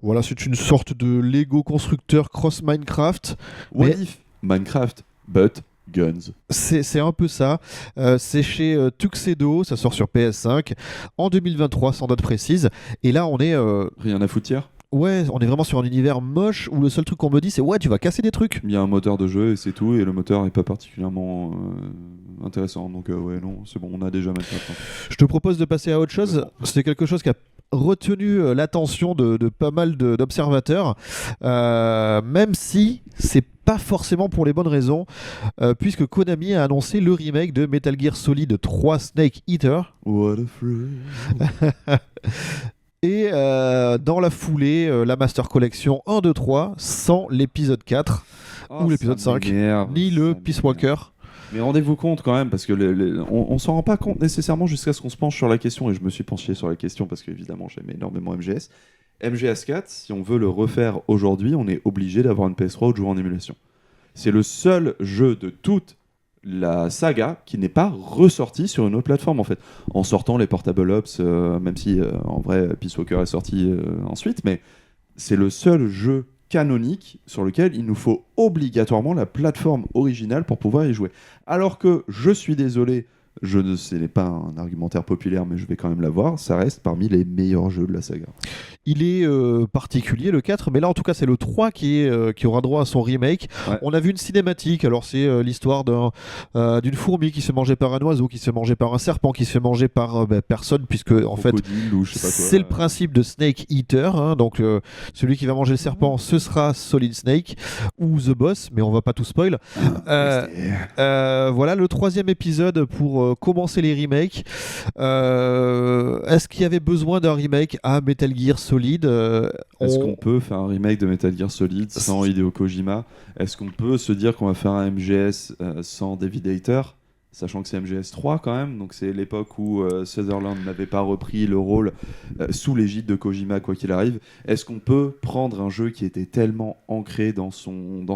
Voilà, c'est une sorte de Lego constructeur cross Minecraft. What if Minecraft, but guns. C'est un peu ça. C'est chez Tuxedo, ça sort sur PS5 en 2023, sans date précise. Et là, on est... Rien à foutre. Ouais, on est vraiment sur un univers moche où le seul truc qu'on me dit, c'est ouais, tu vas casser des trucs. Il y a un moteur de jeu et c'est tout, et le moteur est pas particulièrement intéressant. Donc ouais, non, c'est bon, on a déjà Minecraft. Je te propose de passer à autre chose. C'est quelque chose qui a retenu l'attention de pas mal d'observateurs, même si c'est pas forcément pour les bonnes raisons, puisque Konami a annoncé le remake de Metal Gear Solid 3 Snake Eater. What a fruit. Et dans la foulée, la Master Collection 1, 2, 3, sans l'épisode 4 ou l'épisode 5, ni le Peace Walker. Mais rendez-vous compte quand même, parce que on s'en rend pas compte nécessairement jusqu'à ce qu'on se penche sur la question, et je me suis penché sur la question parce qu'évidemment j'aime énormément MGS. MGS4, si on veut le refaire aujourd'hui, on est obligé d'avoir une PS3 ou de jouer en émulation. C'est le seul jeu de toute la saga qui n'est pas ressorti sur une autre plateforme en fait, en sortant les Portable Ops, même si en vrai Peace Walker est sorti ensuite, mais c'est le seul jeu canonique sur lequel il nous faut obligatoirement la plateforme originale pour pouvoir y jouer. Alors que, je suis désolé, ce n'est pas un argumentaire populaire, mais je vais quand même l'avoir, ça reste parmi les meilleurs jeux de la saga. Il est particulier le 4, mais là en tout cas c'est le 3 qui aura droit à son remake. Ouais. On a vu une cinématique, alors c'est l'histoire d'une fourmi qui se fait manger par un oiseau, qui se fait manger par un serpent, qui se fait manger par personne, puisque en fait c'est le principe de Snake Eater, hein, donc celui qui va manger le serpent ce sera Solid Snake ou The Boss, mais on va pas tout spoil. Voilà le 3e épisode pour commencer les remakes. Est-ce qu'il y avait besoin d'un remake à Metal Gear Solid? Est-ce qu'on peut faire un remake de Metal Gear Solid sans Hideo Kojima? Est-ce qu'on peut se dire qu'on va faire un MGS sans David Hayter? sachant que c'est MGS3 quand même, donc c'est l'époque où Sutherland n'avait pas repris le rôle sous l'égide de Kojima, quoi qu'il arrive. Est-ce qu'on peut prendre un jeu qui était tellement ancré dans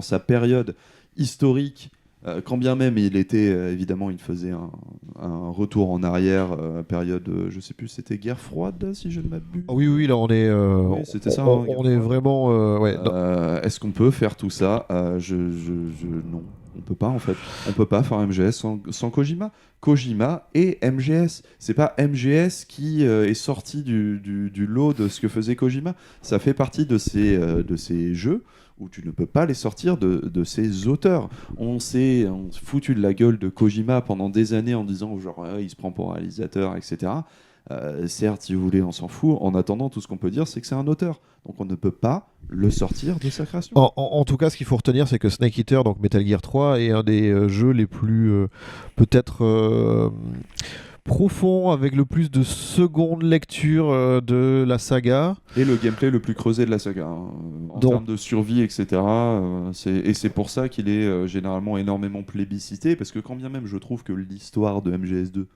sa période historique, quand bien même il était, évidemment, il faisait un retour en arrière, période, je sais plus, c'était guerre froide, si je ne m'abuse. Oui, là on est, Oui, c'était ça, hein, on est vraiment, ouais. Est-ce qu'on peut faire tout ça? Non, on peut pas en fait. On peut pas faire MGS sans Kojima. Kojima et MGS. C'est pas MGS qui est sorti du lot de ce que faisait Kojima. Ça fait partie de ces jeux où tu ne peux pas les sortir de ces auteurs. On s'est foutu de la gueule de Kojima pendant des années en disant genre il se prend pour réalisateur, etc. Certes, si vous voulez, on s'en fout. En attendant, tout ce qu'on peut dire, c'est que c'est un auteur. Donc on ne peut pas le sortir de sa création. En tout cas, ce qu'il faut retenir, c'est que Snake Eater, donc Metal Gear 3, est un des jeux les plus peut-être profonds, avec le plus de secondes lectures de la saga. Et le gameplay le plus creusé de la saga. Hein. En termes de survie, etc. Et c'est pour ça qu'il est généralement énormément plébiscité, parce que quand bien même je trouve que l'histoire de MGS2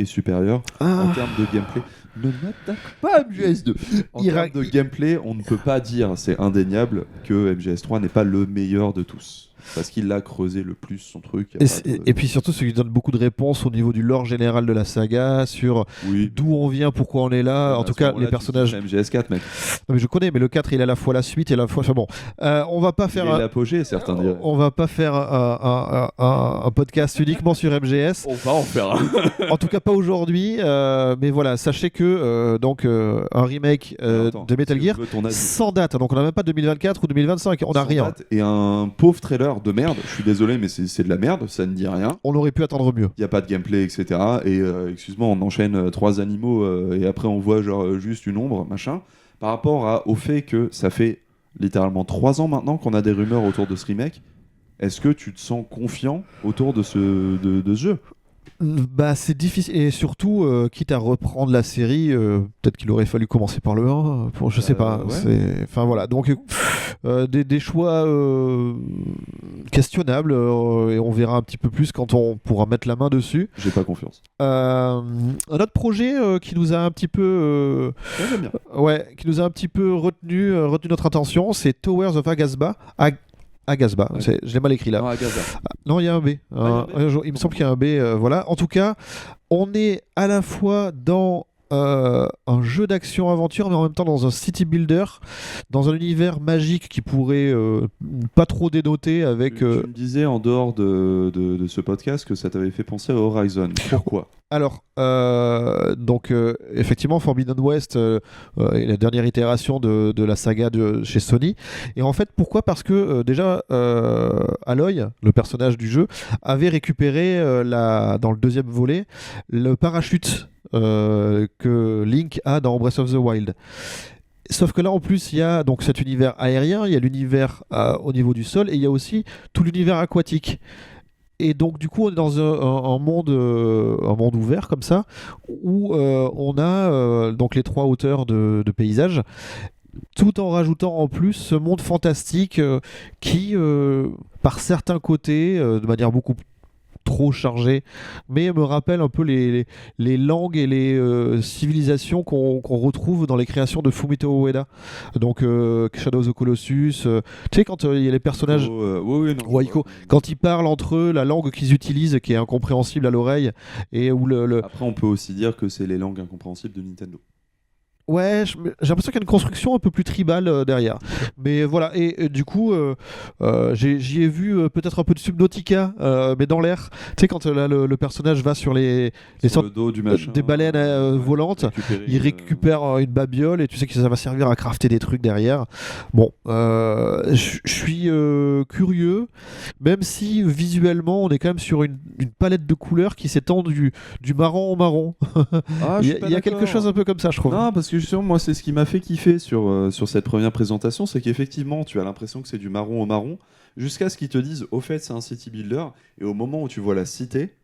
est supérieur en termes de gameplay. Ne m'attaque pas MGS2. En termes de gameplay, on ne peut pas dire, c'est indéniable, que MGS3 n'est pas le meilleur de tous. Parce qu'il a creusé le plus son truc. Et puis surtout, ce qui donne beaucoup de réponses au niveau du lore général de la saga, sur d'où on vient, pourquoi on est là. En tout cas, les personnages. MGS4, mec. Non, mais je connais, mais le 4, il a à la fois la suite et la fois. Enfin bon, on va pas faire. L'apogée, certains diraient. On va pas faire un podcast uniquement sur MGS. On va en faire un. En tout cas, pas aujourd'hui. Mais voilà, sachez que donc un remake de Metal Gear sans date. Donc on n'a même pas 2024 ou 2025. On n'a rien. Et un pauvre trailer de merde, je suis désolé, mais c'est de la merde, ça ne dit rien. On aurait pu attendre mieux. Il n'y a pas de gameplay, etc. Et excuse-moi, on enchaîne 3 animaux et après on voit genre juste une ombre, machin. Par rapport au fait que ça fait littéralement 3 ans maintenant qu'on a des rumeurs autour de ce remake, est-ce que tu te sens confiant autour de ce jeu ? Bah, c'est difficile, et surtout quitte à reprendre la série, peut-être qu'il aurait fallu commencer par le 1 je sais pas, ouais. Enfin voilà, donc des choix questionnables, et on verra un petit peu plus quand on pourra mettre la main dessus. J'ai pas confiance. Un autre projet qui nous a un petit peu qui nous a un petit peu retenu notre attention, c'est Towers of Agasba. Agasba, ouais. Je l'ai mal écrit là. Non, Agasa. Non, il y a un B. Il me semble qu'il y a un B. Voilà. En tout cas, on est à la fois dans un jeu d'action-aventure, mais en même temps dans un city builder, dans un univers magique qui pourrait pas trop dénoter avec... Tu me disais en dehors de ce podcast que ça t'avait fait penser à Horizon. Pourquoi ? Alors, donc effectivement, Forbidden West est la dernière itération de la saga chez Sony. Et en fait, pourquoi ? Parce que déjà, Aloy, le personnage du jeu, avait récupéré dans le deuxième volet le parachute que Link a dans Breath of the Wild. Sauf que là, en plus, il y a donc cet univers aérien, il y a l'univers au niveau du sol, et il y a aussi tout l'univers aquatique. Et donc du coup on est dans un monde ouvert comme ça, où on a donc les 3 hauteurs de paysages, tout en rajoutant en plus ce monde fantastique qui par certains côtés de manière beaucoup trop chargée, mais me rappelle un peu les langues et les civilisations qu'on retrouve dans les créations de Fumito Ueda. Donc Shadow of the Colossus, tu sais, quand il y a les personnages Waiko, quand ils parlent entre eux, la langue qu'ils utilisent qui est incompréhensible à l'oreille, et où Après on peut aussi dire que c'est les langues incompréhensibles de Nintendo. Ouais, j'ai l'impression qu'il y a une construction un peu plus tribale derrière. Mais voilà, et du coup, j'y ai vu peut-être un peu de Subnautica, mais dans l'air. Tu sais, quand là, le personnage va sur les sortes le dos du machin, des baleines volantes, il récupère une babiole, et tu sais que ça va servir à crafter des trucs derrière. Bon, je suis curieux, même si visuellement, on est quand même sur une palette de couleurs qui s'étend du marron au marron. Il y a quelque chose un peu comme ça, je trouve. Non, parce que justement, moi, c'est ce qui m'a fait kiffer sur cette première présentation, c'est qu'effectivement, tu as l'impression que c'est du marron au marron, jusqu'à ce qu'ils te disent, au fait, c'est un city builder, et au moment où tu vois la cité,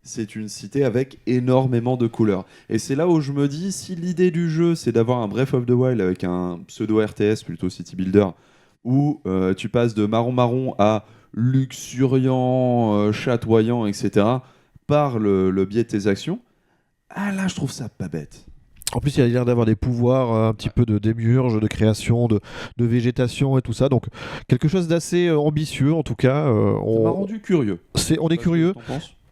c'est une cité avec énormément de couleurs. Et c'est là où je me dis, si l'idée du jeu, c'est d'avoir un Breath of the Wild avec un pseudo-RTS, plutôt city builder, où tu passes de marron-marron à luxuriant, chatoyant, etc., par le biais de tes actions. Ah là, je trouve ça pas bête. En plus, il a l'air d'avoir des pouvoirs un petit peu de démiurge, de création, de végétation et tout ça. Donc, quelque chose d'assez ambitieux, en tout cas. Ça m'a rendu curieux. On est curieux.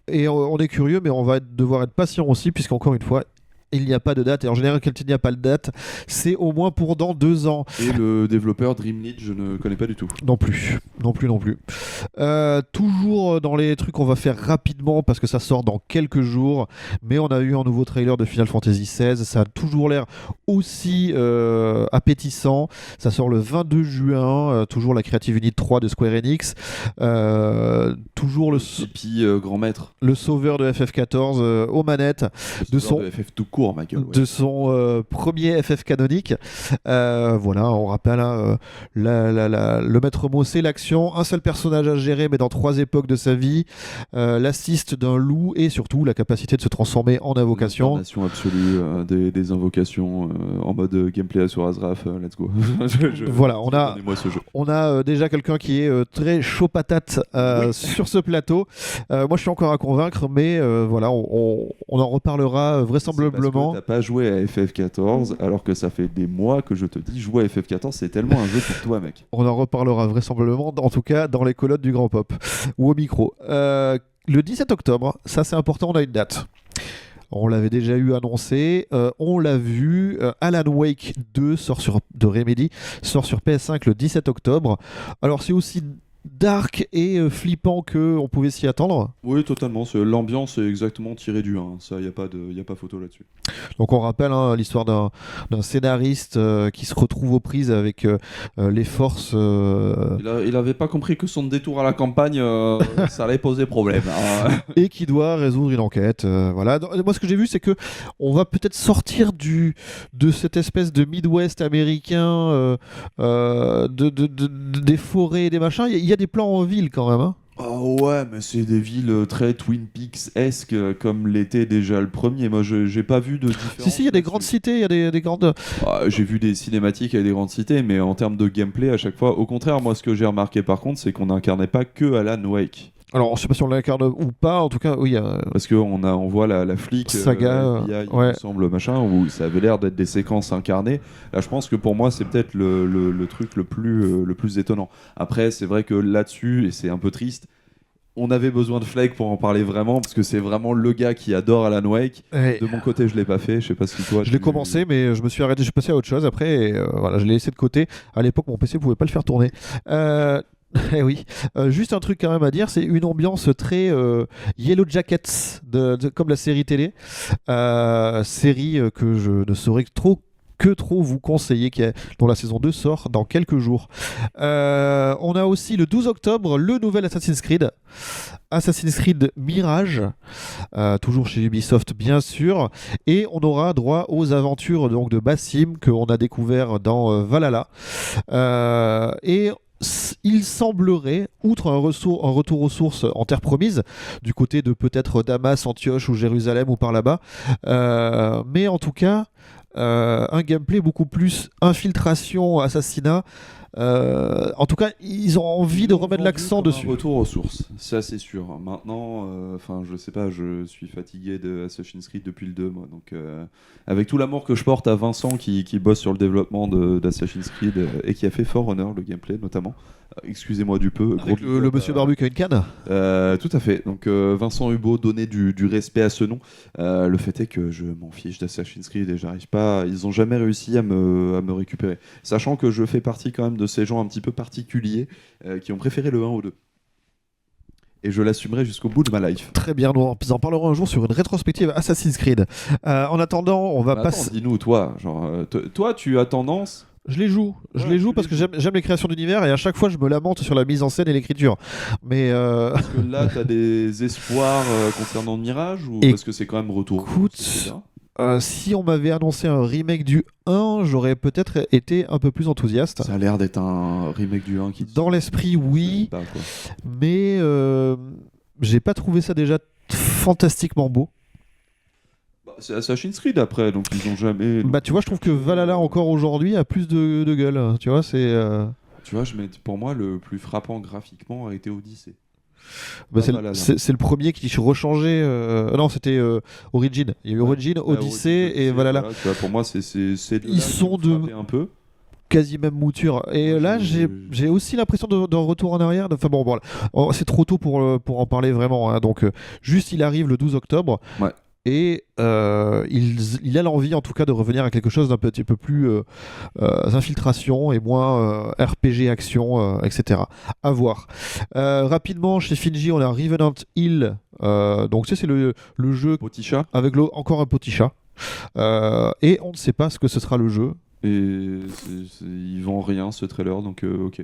Et on est curieux, mais on va devoir être patient aussi, puisqu'encore une fois, il n'y a pas de date. Et en général, quand il n'y a pas de date, c'est au moins pour dans 2 ans. Et le développeur Dreamlit, je ne connais pas du tout. Non plus. Toujours dans les trucs qu'on va faire rapidement, parce que ça sort dans quelques jours. Mais on a eu un nouveau trailer de Final Fantasy XVI. Ça a toujours l'air aussi appétissant. Ça sort le 22 juin. Toujours la Creative Unit 3 de Square Enix. Toujours le grand maître. Le sauveur de FF14 aux manettes. De FF tout court, ma gueule. De son premier FF canonique. Voilà, on rappelle, hein, le maître mot, c'est l'action. Un seul personnage à gérer, mais dans 3 époques de sa vie. L'assist d'un loup et surtout la capacité de se transformer en invocation. L'incarnation absolue des invocations en mode gameplay sur Azraf. Let's go. Voilà, on a déjà quelqu'un qui est très chaud patate sur ce plateau. Moi, je suis encore à convaincre, mais voilà, on en reparlera vraisemblablement. Parce que t'as pas joué à FF14, alors que ça fait des mois que je te dis jouer à FF14, c'est tellement un jeu pour toi, mec. On en reparlera vraisemblablement, en tout cas dans les colonnes du Grand Pop ou au micro. Le 17 octobre, ça c'est important, on a une date. On l'avait déjà eu annoncé, on l'a vu, Alan Wake 2 de Remedy sort sur PS5 le 17 octobre. Alors c'est aussi dark et flippant qu'on pouvait s'y attendre. Oui, totalement. L'ambiance est exactement tirée du 1. Ça, il n'y a pas photo là-dessus. Donc on rappelle l'histoire d'un scénariste qui se retrouve aux prises avec les forces... Il n'avait pas compris que son détour à la campagne, ça allait poser problème. Et qui doit résoudre une enquête. Voilà. Moi, ce que j'ai vu, c'est que on va peut-être sortir de cette espèce de Midwest américain, des forêts et des machins. Il y a des plans en ville quand même. Hein. Oh ouais, mais c'est des villes très Twin Peaks-esque comme l'était déjà le premier. Moi, j'ai pas vu de différence. Si, il y a des grandes cités, il y a des grandes... J'ai vu des cinématiques avec des grandes cités, mais en termes de gameplay, à chaque fois, au contraire, moi, ce que j'ai remarqué par contre, c'est qu'on n'incarnait pas que Alan Wake. Alors, je sais pas si on l'incarne ou pas, en tout cas, oui. Parce qu'on voit la flic, saga, FBI, il me semble, machin, où ça avait l'air d'être des séquences incarnées. Là, je pense que pour moi, c'est peut-être le truc le plus étonnant. Après, c'est vrai que là-dessus, et c'est un peu triste, on avait besoin de Flake pour en parler vraiment, parce que c'est vraiment le gars qui adore Alan Wake. De mon côté, je l'ai pas fait. Je sais pas si toi. Je l'ai commencé, mais je me suis arrêté. Je suis passé à autre chose après. Et, voilà, je l'ai laissé de côté. À l'époque, mon PC pouvait pas le faire tourner. Eh oui, juste un truc quand même à dire, c'est une ambiance très Yellow Jackets, comme la série télé, série que je ne saurais trop vous conseiller, dont la saison 2 sort dans quelques jours. On a aussi le 12 octobre le nouvel Assassin's Creed Mirage, toujours chez Ubisoft bien sûr, et on aura droit aux aventures donc de Basim qu'on a découvert dans Valhalla, et il semblerait, outre un retour aux sources en terre promise, du côté de peut-être Damas, Antioche ou Jérusalem ou par là-bas, mais en tout cas un gameplay beaucoup plus infiltration, assassinat. En tout cas, ils ont envie de remettre l'accent dessus. Un retour aux sources, ça c'est sûr. Maintenant, je sais pas, je suis fatigué de Assassin's Creed depuis le 2, moi. Donc, avec tout l'amour que je porte à Vincent qui bosse sur le développement d'Assassin's Creed et qui a fait For Honor, le gameplay notamment. Excusez-moi du peu. Avec le monsieur barbu qui a une canne. Tout à fait. Donc Vincent Hubo donnait du respect à ce nom. Le fait est que je m'en fiche d'Assassin's Creed et j'arrive pas. Ils ont jamais réussi à me récupérer. Sachant que je fais partie quand même de ces gens un petit peu particuliers qui ont préféré le 1 au 2. Et je l'assumerai jusqu'au bout de ma life. Très bien, nous en parlerons un jour sur une rétrospective Assassin's Creed. En attendant, on va passer. Dis-nous, toi, toi, tu as tendance. Je les joue parce que j'aime les créations d'univers et à chaque fois je me lamente sur la mise en scène et l'écriture. Mais Parce que là, t'as des espoirs concernant Mirage ou parce que c'est quand même retour. Écoute, si on m'avait annoncé un remake du 1, j'aurais peut-être été un peu plus enthousiaste. Ça a l'air d'être un remake du 1 qui... Dans l'esprit, oui. Pas, mais j'ai pas trouvé ça déjà fantastiquement beau. C'est Assassin's Creed après, donc ils ont jamais... tu vois, je trouve que Valhalla encore aujourd'hui a plus de gueule. Tu vois, c'est... Tu vois, pour moi, le plus frappant graphiquement a été Odyssey. C'est le premier qui rechangeait. Non, c'était Origin. Il y a eu Origin, Odyssey et Valhalla. Voilà, tu vois, pour moi, c'est Ils sont de un peu. quasi même mouture. Et là, j'ai aussi l'impression d'un retour en arrière. Enfin bon, voilà. C'est trop tôt pour en parler vraiment. Hein. Donc, juste, il arrive le 12 octobre. Ouais. Et il a l'envie, en tout cas, de revenir à quelque chose d'un petit peu plus infiltration et moins RPG, action, etc. À voir. Rapidement, chez Finji, on a Revenant Hill. Donc, c'est le jeu Petit chat. avec encore un petit chat. Et on ne sait pas ce que ce sera le jeu. Et ils vendent rien, ce trailer, donc ok.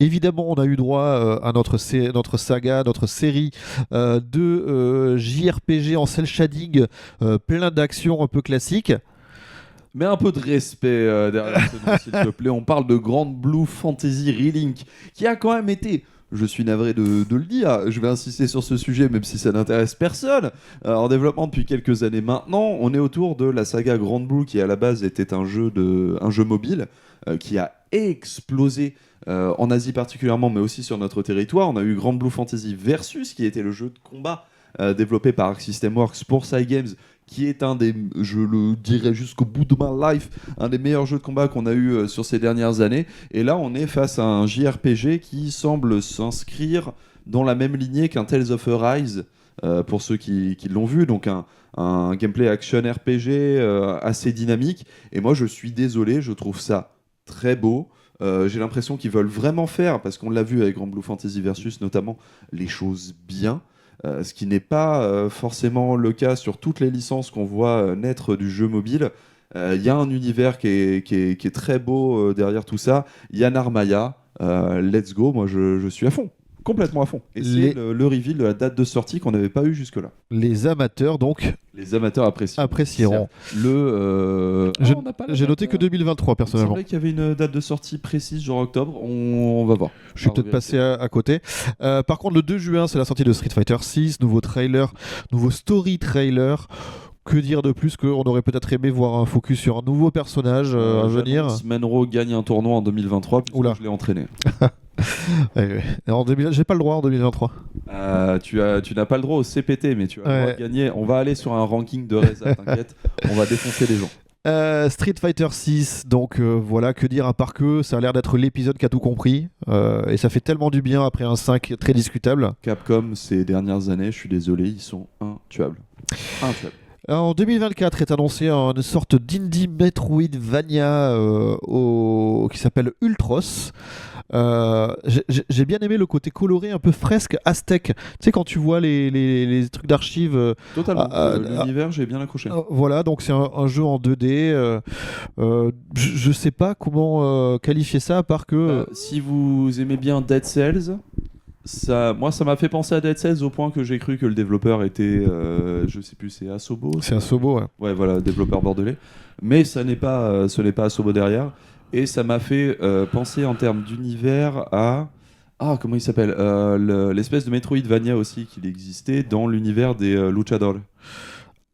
Évidemment, on a eu droit à notre saga, notre série de JRPG en cel shading, plein d'actions un peu classiques. Mais un peu de respect derrière ce nom, s'il te plaît. On parle de Grand Blue Fantasy Relink, qui a quand même été... Je suis navré de le dire, je vais insister sur ce sujet même si ça n'intéresse personne. En développement depuis quelques années maintenant, on est autour de la saga Grand Blue qui à la base était un jeu mobile qui a explosé en Asie particulièrement mais aussi sur notre territoire. On a eu Grand Blue Fantasy Versus qui était le jeu de combat développé par Arc System Works pour Cygames, qui est un des, je le dirais jusqu'au bout de ma life, un des meilleurs jeux de combat qu'on a eu sur ces dernières années. Et là, on est face à un JRPG qui semble s'inscrire dans la même lignée qu'un Tales of Arise, pour ceux qui l'ont vu. Donc un gameplay action RPG assez dynamique. Et moi, je suis désolé, je trouve ça très beau. J'ai l'impression qu'ils veulent vraiment faire, parce qu'on l'a vu avec Grand Blue Fantasy Versus notamment, les choses bien. Ce qui n'est pas forcément le cas sur toutes les licences qu'on voit naître du jeu mobile. Il y a un univers qui est très beau derrière tout ça. Il y a Narmaya, let's go, moi je suis à fond, complètement à fond. Et c'est le reveal de la date de sortie qu'on n'avait pas eu jusque-là. Les amateurs, donc... Les amateurs apprécieront. J'ai noté que 2023, personnellement. C'est vrai qu'il y avait une date de sortie précise, genre octobre. On va voir. Je suis peut-être passé à côté. Par contre, le 2 juin, c'est la sortie de Street Fighter 6. Nouveau trailer, nouveau story trailer. Que dire de plus qu'on aurait peut-être aimé voir un focus sur un nouveau personnage à venir. Manro gagne un tournoi en 2023, puisque je l'ai entraîné. En 2000... J'ai pas le droit en 2023. Tu n'as pas le droit au CPT, mais tu as le droit de gagner. On va aller sur un ranking de Reza, t'inquiète. On va défoncer les gens. Street Fighter 6, donc voilà, que dire à part que ça a l'air d'être l'épisode qui a tout compris. Et ça fait tellement du bien après un 5 très discutable. Capcom, ces dernières années, je suis désolé, ils sont intuables. En 2024 est annoncé une sorte d'indie Metroidvania qui s'appelle Ultros. J'ai bien aimé le côté coloré un peu fresque aztèque. Tu sais, quand tu vois les trucs d'archives. Totalement. L'univers, j'ai bien accroché. Voilà, donc c'est un jeu en 2D. Je sais pas comment qualifier ça à part que. Si vous aimez bien Dead Cells. Moi, ça m'a fait penser à Dead Cells au point que j'ai cru que le développeur était, je sais plus, c'est Asobo. C'est Asobo, ouais. Ouais, voilà, développeur bordelais. Mais ce n'est pas Asobo derrière. Et ça m'a fait penser en termes d'univers à... Ah, comment il s'appelle l'espèce de Metroidvania aussi qu'il existait dans l'univers des Luchador.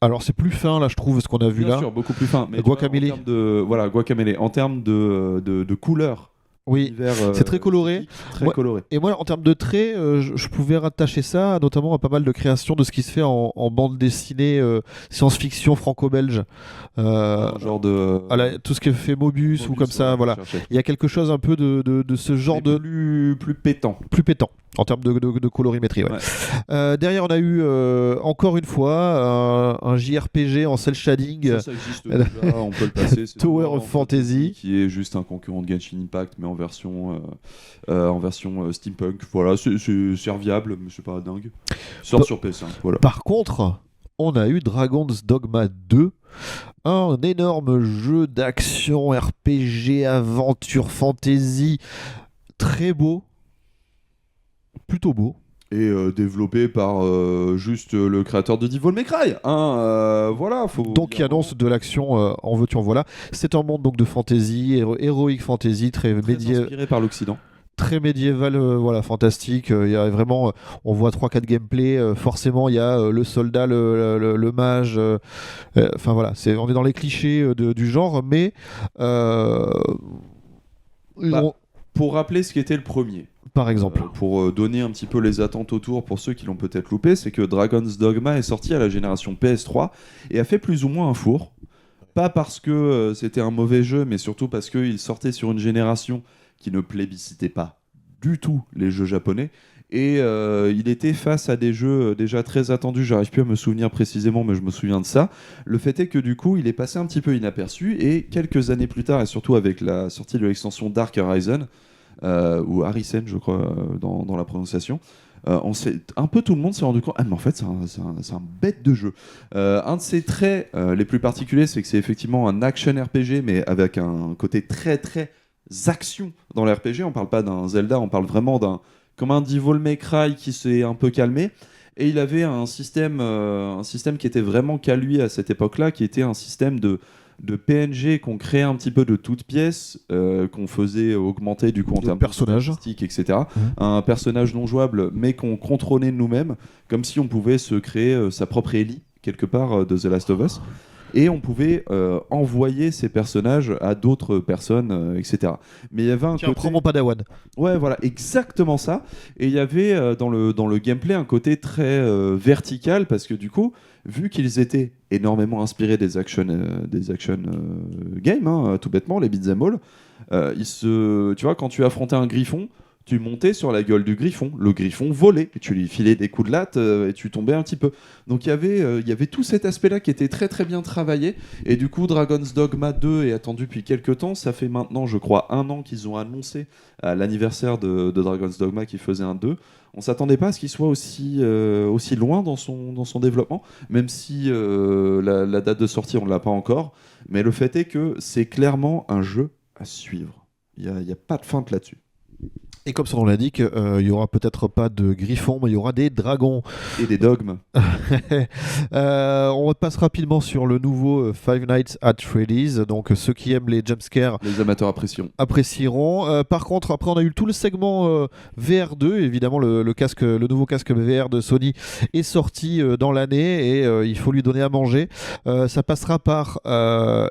Alors c'est plus fin là, je trouve, ce qu'on a vu là. Bien sûr, beaucoup plus fin. Mais Guacamelee. Guacamelee. En termes de couleurs. Oui, c'est très coloré. Coloré. Et moi, en termes de traits, je pouvais rattacher ça notamment à pas mal de créations de ce qui se fait en bande dessinée science-fiction franco-belge. Genre de... tout ce qui est fait Mobius ou comme ça, voilà. Il y a quelque chose un peu de ce genre de... Plus pétant. Plus pétant. En termes de colorimétrie, ouais. Derrière, on a eu encore une fois un JRPG en cel shading. Ça existe déjà, on peut le passer. Tower of Fantasy. Qui est juste un concurrent de Genshin Impact, mais en version steampunk. Voilà, c'est serviable, mais c'est pas dingue. Sort sur PS5. Voilà. Par contre, on a eu Dragon's Dogma 2. Un énorme jeu d'action RPG, aventure, fantasy. Très beau. Plutôt beau. Et développé par juste le créateur de Devil May Cry. Voilà, donc il annonce de l'action en veux-tu en voilà. C'est un monde donc de fantasy, héroïque fantasy, très inspiré par l'Occident. Très médiéval, voilà, fantastique. Il y a vraiment, on voit 3-4 gameplays. Forcément, il y a le soldat, le mage. Enfin voilà, on est dans les clichés du genre, mais pour rappeler ce qu'était le premier. Par exemple. Pour donner un petit peu les attentes autour pour ceux qui l'ont peut-être loupé, c'est que Dragon's Dogma est sorti à la génération PS3 et a fait plus ou moins un four. Pas parce que c'était un mauvais jeu, mais surtout parce qu'il sortait sur une génération qui ne plébiscitait pas du tout les jeux japonais. Et il était face à des jeux déjà très attendus, j'arrive plus à me souvenir précisément, mais je me souviens de ça. Le fait est que du coup, il est passé un petit peu inaperçu, et quelques années plus tard, et surtout avec la sortie de l'extension Dark Horizon, ou Harrison, je crois, dans la prononciation, un peu tout le monde s'est rendu compte, mais en fait, c'est un bête de jeu. Un de ses traits les plus particuliers, c'est que c'est effectivement un action RPG, mais avec un côté très, très action dans l'RPG. On parle pas d'un Zelda, on parle vraiment comme un Devil May Cry qui s'est un peu calmé. Et il avait un système qui était vraiment qu'à lui à cette époque-là, qui était un système de PNG qu'on créait un petit peu de toutes pièces, qu'on faisait augmenter du coup en termes de personnages, etc. Un personnage non jouable, mais qu'on contrôlait nous-mêmes, comme si on pouvait se créer sa propre Ellie, quelque part, de The Last of Us. Et on pouvait envoyer ces personnages à d'autres personnes, etc. Mais il y avait un côté... Prends mon Padawan. Ouais, voilà, exactement ça. Et il y avait dans le gameplay un côté très vertical, parce que du coup, vu qu'ils étaient énormément inspirés des action games, tout bêtement, les beat'em all, tu vois, quand tu affrontais un griffon, tu montais sur la gueule du griffon, le griffon volait, et tu lui filais des coups de latte et tu tombais un petit peu. Donc il y avait tout cet aspect-là qui était très très bien travaillé, et du coup Dragon's Dogma 2 est attendu depuis quelques temps. Ça fait maintenant, je crois, 1 an qu'ils ont annoncé à l'anniversaire de Dragon's Dogma qu'ils faisaient un 2. On s'attendait pas à ce qu'il soit aussi loin dans son développement, même si la date de sortie on ne l'a pas encore, mais le fait est que c'est clairement un jeu à suivre. Il n'y a pas de feinte là-dessus. Et comme son nom l'indique, il y aura peut-être pas de griffons, mais il y aura des dragons. Et des dogmes. On repasse rapidement sur le nouveau Five Nights at Freddy's. Donc ceux qui aiment les jumpscares, les amateurs apprécieront. Par contre, après on a eu tout le segment VR2. Évidemment, le nouveau casque VR de Sony est sorti dans l'année, et il faut lui donner à manger. Ça passera par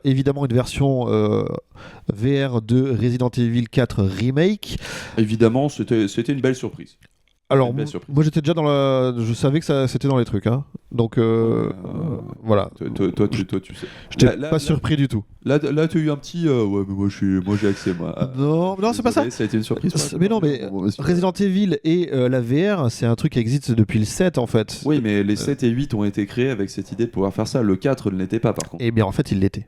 évidemment une version VR de Resident Evil 4 Remake. Évidemment, c'était une belle surprise. Alors, moi j'étais déjà je savais que c'était dans les trucs, hein. Donc voilà. Toi, tu sais. J'étais pas surpris du tout. Là, tu as eu un petit. Ouais, mais moi j'ai accès, moi. Non, c'est pas ça. Ça a été une surprise. Mais non, mais Resident Evil et la VR, c'est un truc qui existe depuis le 7 en fait. Oui, mais les 7 et 8 ont été créés avec cette idée de pouvoir faire ça. Le 4 ne l'était pas, par contre. Et bien en fait, il l'était.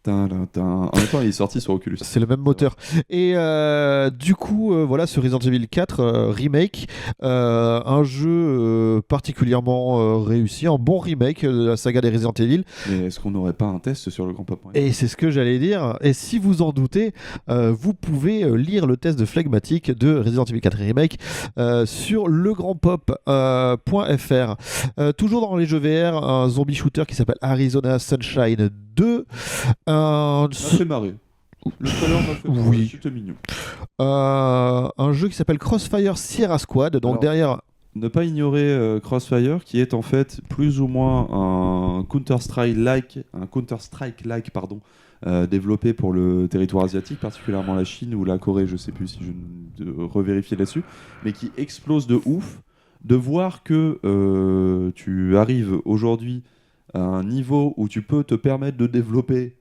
En même temps, il est sorti sur Oculus. C'est le même moteur. Et du coup, voilà, ce Resident Evil 4 Remake, un jeu particulièrement réussi, un bon remake de la saga des Resident Evil. Mais est-ce qu'on n'aurait pas un test sur le Grand Pop? Et c'est ce que j'allais dire. Et si vous en doutez, vous pouvez lire le test de Phlegmatic de Resident Evil 4 Remake sur legrandpop.fr. Toujours dans les jeux VR, un zombie shooter qui s'appelle Arizona Sunshine 2. Ça m'a fait marrer. Le trailer m'a fait marrer. Oui. C'était mignon. Un jeu qui s'appelle Crossfire Sierra Squad. Donc alors, derrière. Ne pas ignorer Crossfire, qui est en fait plus ou moins un Counter-Strike-like, développé pour le territoire asiatique, particulièrement la Chine ou la Corée, je sais plus si je ne revérifie là-dessus, mais qui explose de ouf. De voir que tu arrives aujourd'hui à un niveau où tu peux te permettre de développer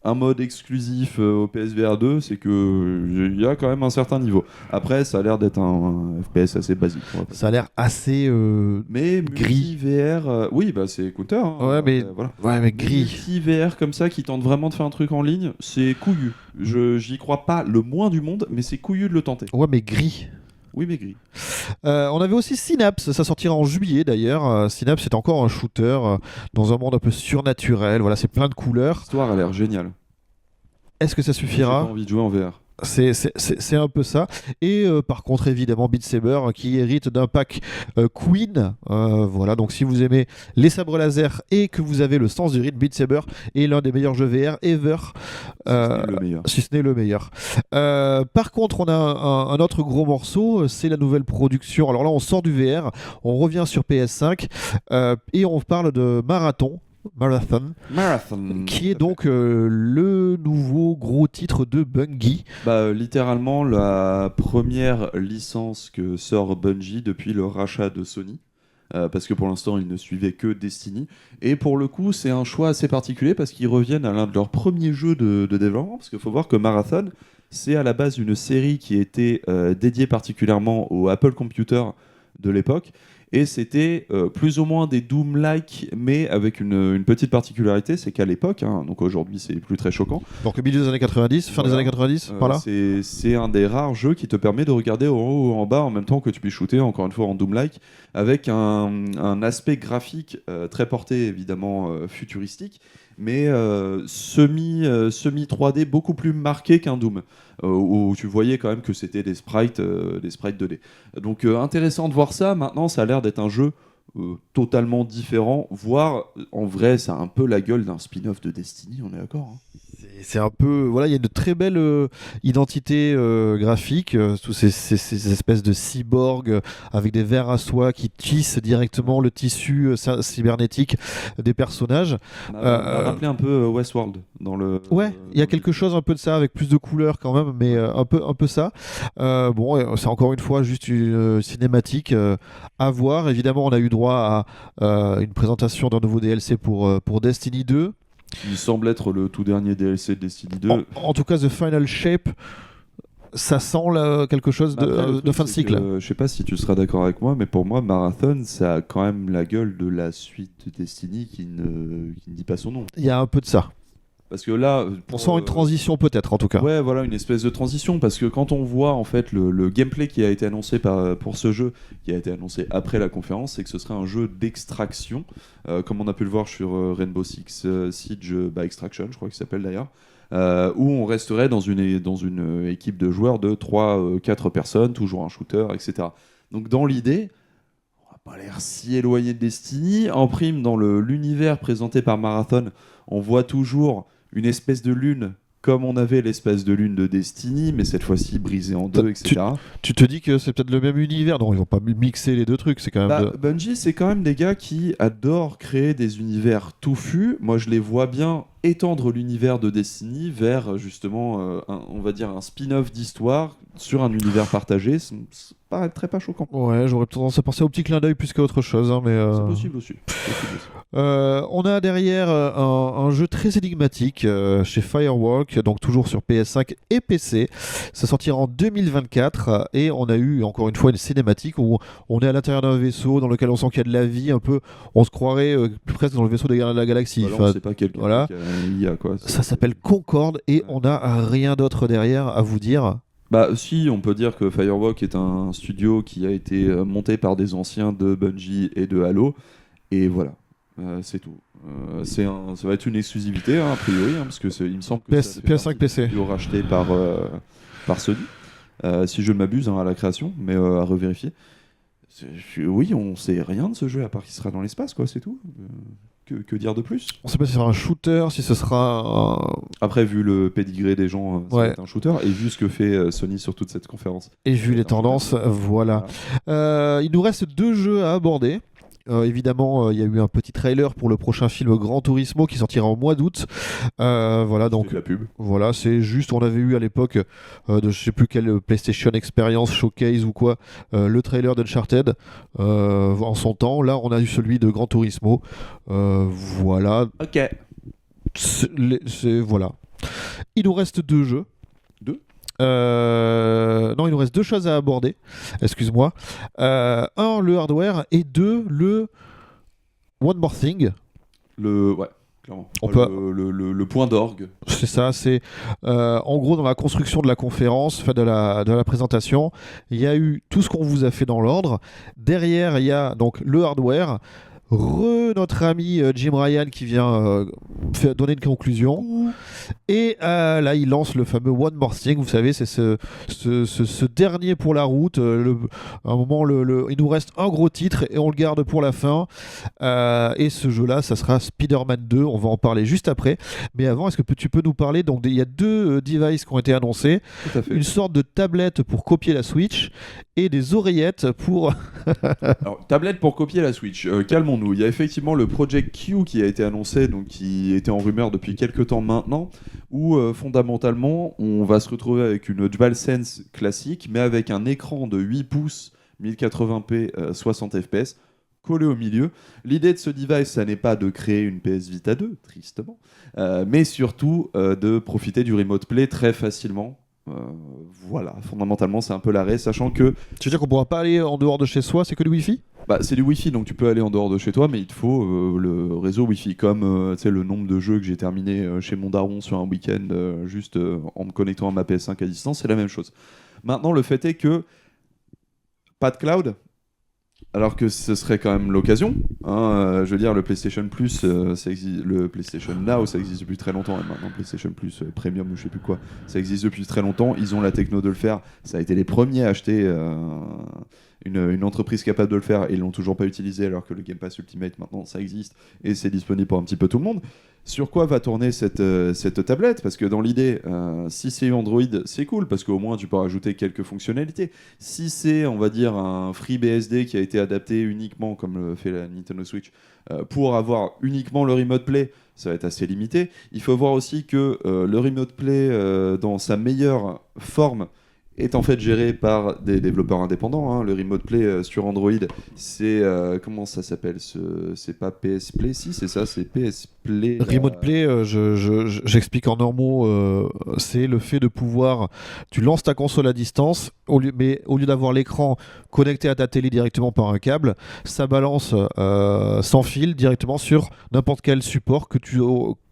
un mode exclusif au PSVR 2, c'est qu'il y a quand même un certain niveau. Après, ça a l'air d'être un FPS assez basique. Ça a l'air assez mais gris. VR, oui, bah c'est Counter. Hein, ouais, mais voilà. Ouais, mais gris. Multi-VR comme ça qui tente vraiment de faire un truc en ligne, c'est couillu. J'y crois pas le moins du monde, mais c'est couillu de le tenter. Ouais, mais gris. Oui, mais gris. On avait aussi Synapse, ça sortira en juillet d'ailleurs. Synapse, c'est encore un shooter dans un monde un peu surnaturel. Voilà, c'est plein de couleurs. L'histoire a l'air géniale. Est-ce que ça suffira? J'ai pas envie de jouer en VR. C'est un peu ça. Et par contre, évidemment, Beat Saber qui hérite d'un pack Queen. Voilà, donc si vous aimez les sabres laser et que vous avez le sens du rythme, Beat Saber est l'un des meilleurs jeux VR ever. Si ce n'est le meilleur. Par contre, on a un autre gros morceau, c'est la nouvelle production. Alors là, on sort du VR, on revient sur PS5 et on parle de Marathon. Marathon, qui est donc le nouveau gros titre de Bungie. Littéralement la première licence que sort Bungie depuis le rachat de Sony. Parce que pour l'instant, ils ne suivaient que Destiny. Et pour le coup, c'est un choix assez particulier parce qu'ils reviennent à l'un de leurs premiers jeux de développement. Parce qu'il faut voir que Marathon, c'est à la base une série qui était dédiée particulièrement au Apple Computer de l'époque. Et c'était plus ou moins des Doom-like, mais avec une petite particularité, c'est qu'à l'époque, donc aujourd'hui c'est plus très choquant. Donc milieu des années 90, fin des années 90, par là. C'est un des rares jeux qui te permet de regarder en haut ou en bas en même temps que tu puisses shooter, encore une fois en Doom-like, avec un aspect graphique très porté évidemment futuristique, mais semi 3D beaucoup plus marqué qu'un Doom, où tu voyais quand même que c'était des sprites 2D. Donc intéressant de voir ça. Maintenant, ça a l'air d'être un jeu totalement différent, voire en vrai, ça a un peu la gueule d'un spin-off de Destiny, on est d'accord, C'est un peu, voilà, il y a une très belle identité graphique, tous ces espèces de cyborgs avec des vers à soie qui tissent directement le tissu cybernétique des personnages. On a rappelé un peu Westworld dans le. Ouais, il y a quelque chose un peu de ça avec plus de couleurs quand même, mais un peu ça. Bon, c'est encore une fois juste une cinématique à voir. Évidemment, on a eu droit à une présentation d'un nouveau DLC pour Destiny 2. Il semble être le tout dernier DLC de Destiny 2. En tout cas, The Final Shape, ça sent quelque chose de fin de cycle. Je sais pas si tu seras d'accord avec moi, mais pour moi, Marathon, ça a quand même la gueule de la suite de Destiny qui ne dit pas son nom. Il y a un peu de ça. Parce que là, on sent une transition peut-être en tout cas. Ouais, voilà, une espèce de transition, parce que quand on voit en fait le gameplay qui a été annoncé pour ce jeu, qui a été annoncé après la conférence, c'est que ce serait un jeu d'extraction, comme on a pu le voir sur Rainbow Six Siege Extraction, je crois qu'il s'appelle d'ailleurs, où on resterait dans une équipe de joueurs de 3-4 personnes, toujours un shooter, etc. Donc dans l'idée, on n'a pas l'air si éloigné de Destiny. En prime, dans l'univers présenté par Marathon, on voit toujours une espèce de lune, comme on avait l'espèce de lune de Destiny, mais cette fois-ci brisée en deux, etc. Tu te dis que c'est peut-être le même univers, non, ils vont pas mixer les deux trucs, c'est quand même... Bungie, c'est quand même des gars qui adorent créer des univers touffus. Moi, je les vois bien étendre l'univers de Destiny vers, justement, on va dire un spin-off d'histoire sur un univers partagé. Ça paraîtrait pas choquant. Ouais, j'aurais tendance à penser au petit clin d'œil plus qu'à autre chose, mais... C'est possible aussi. On a derrière un jeu très énigmatique chez Firewalk, donc toujours sur PS5 et PC. Ça sortira en 2024 et on a eu encore une fois une cinématique où on est à l'intérieur d'un vaisseau dans lequel on sent qu'il y a de la vie un peu. On se croirait presque dans le vaisseau des Gardiens de la Galaxie. On ne sait pas quel voilà. Il y a quoi. Ça s'appelle Concorde et on n'a rien d'autre derrière à vous dire. Si, on peut dire que Firewalk est un studio qui a été monté par des anciens de Bungie et de Halo, et voilà. C'est tout. Ça va être une exclusivité, a priori, parce que il me semble que PS5 PC racheté par Sony, si je ne m'abuse, à la création, mais à revérifier. Oui, on sait rien de ce jeu à part qu'il sera dans l'espace, quoi, c'est tout. Que dire de plus ? On sait pas si ce sera un shooter, si ce sera Après, vu le pédigré des gens, ça va être un shooter, et vu ce que fait Sony sur toute cette conférence. Et vu les tendances, voilà. Il nous reste 2 jeux à aborder. Évidemment, il y a eu un petit trailer pour le prochain film Gran Turismo qui sortira au mois d'août. Voilà, donc la pub. Voilà, c'est juste, on avait eu à l'époque de je sais plus quelle PlayStation Experience Showcase ou quoi, le trailer d'Uncharted en son temps. Là, on a eu celui de Gran Turismo. Voilà. Ok. Voilà. Il nous reste 2 jeux. Non, il nous reste 2 choses à aborder. Excuse-moi. 1, le hardware, et 2, le One More Thing. Ouais, clairement. Le point d'orgue. C'est ça, c'est en gros dans la construction de la conférence, de la présentation, il y a eu tout ce qu'on vous a fait dans l'ordre. Derrière, il y a donc le hardware. Notre ami Jim Ryan qui vient donner une conclusion. Et là, il lance le fameux One More Thing. Vous savez, c'est ce dernier pour la route. À un moment, il nous reste un gros titre et on le garde pour la fin. Et ce jeu-là, ça sera Spider-Man 2. On va en parler juste après. Mais avant, est-ce que tu peux nous parler? Donc, il y a 2 devices qui ont été annoncés. Tout à fait. Une sorte de tablette pour copier la Switch et des oreillettes pour... Alors, tablette pour copier la Switch. Calmons-nous. Il y a effectivement le Project Q qui a été annoncé, donc qui était en rumeur depuis quelques temps maintenant, où fondamentalement, on va se retrouver avec une DualSense classique, mais avec un écran de 8 pouces, 1080p, 60 fps, collé au milieu. L'idée de ce device, ça n'est pas de créer une PS Vita 2, tristement, mais surtout de profiter du Remote Play très facilement. Voilà, fondamentalement c'est un peu l'arrêt, sachant que Tu veux dire qu'on pourra pas aller en dehors de chez soi, c'est que du Wi-Fi ? c'est du Wi-Fi, donc tu peux aller en dehors de chez toi, mais il te faut le réseau Wi-Fi, comme tu sais, le nombre de jeux que j'ai terminé chez mon daron sur un week-end, juste en me connectant à ma PS5 à distance, c'est la même chose. Maintenant, le fait est que pas de cloud, alors que ce serait quand même l'occasion. Je veux dire, le PlayStation Plus, le PlayStation Now, ça existe depuis très longtemps. Et maintenant, PlayStation Plus Premium ou je sais plus quoi, ça existe depuis très longtemps. Ils ont la techno de le faire. Ça a été les premiers à acheter une entreprise capable de le faire et ils l'ont toujours pas utilisé, alors que le Game Pass Ultimate, maintenant, ça existe et c'est disponible pour un petit peu tout le monde. Sur quoi va tourner cette tablette ? Parce que dans l'idée, si c'est Android, c'est cool, parce qu'au moins tu peux rajouter quelques fonctionnalités. Si c'est, on va dire, un FreeBSD qui a été adapté uniquement, comme le fait la Nintendo Switch, pour avoir uniquement le Remote Play, ça va être assez limité. Il faut voir aussi que le Remote Play, dans sa meilleure forme, est en fait géré par des développeurs indépendants. Le Remote Play sur Android, c'est... comment ça s'appelle c'est pas PS Play, si, c'est ça, c'est PS Play. Remote Play, j'explique en normaux, c'est le fait de pouvoir... Tu lances ta console à distance, mais au lieu d'avoir l'écran connecté à ta télé directement par un câble, ça balance sans fil directement sur n'importe quel support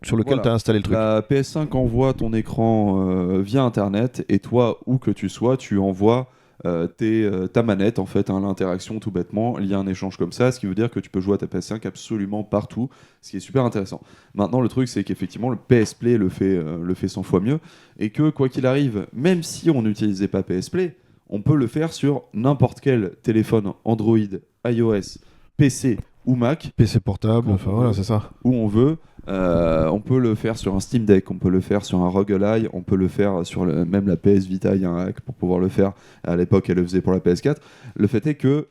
sur lequel tu as installé le truc. La PS5 envoie ton écran via Internet, et toi, où que tu sois, tu envoies ta manette en fait, l'interaction tout bêtement. Il y a un échange comme ça, ce qui veut dire que tu peux jouer à ta PS5 absolument partout, ce qui est super intéressant. Maintenant, le truc, c'est qu'effectivement, le PS Play le fait 100 fois mieux, et que quoi qu'il arrive, même si on n'utilisait pas PS Play, on peut le faire sur n'importe quel téléphone Android, iOS, PC ou Mac. PC portable, enfin voilà, c'est ça. Où on veut. On peut le faire sur un Steam Deck, on peut le faire sur un ROG Ally, on peut le faire sur même la PS Vita, il y a un hack pour pouvoir le faire. À l'époque, elle le faisait pour la PS4. Le fait est que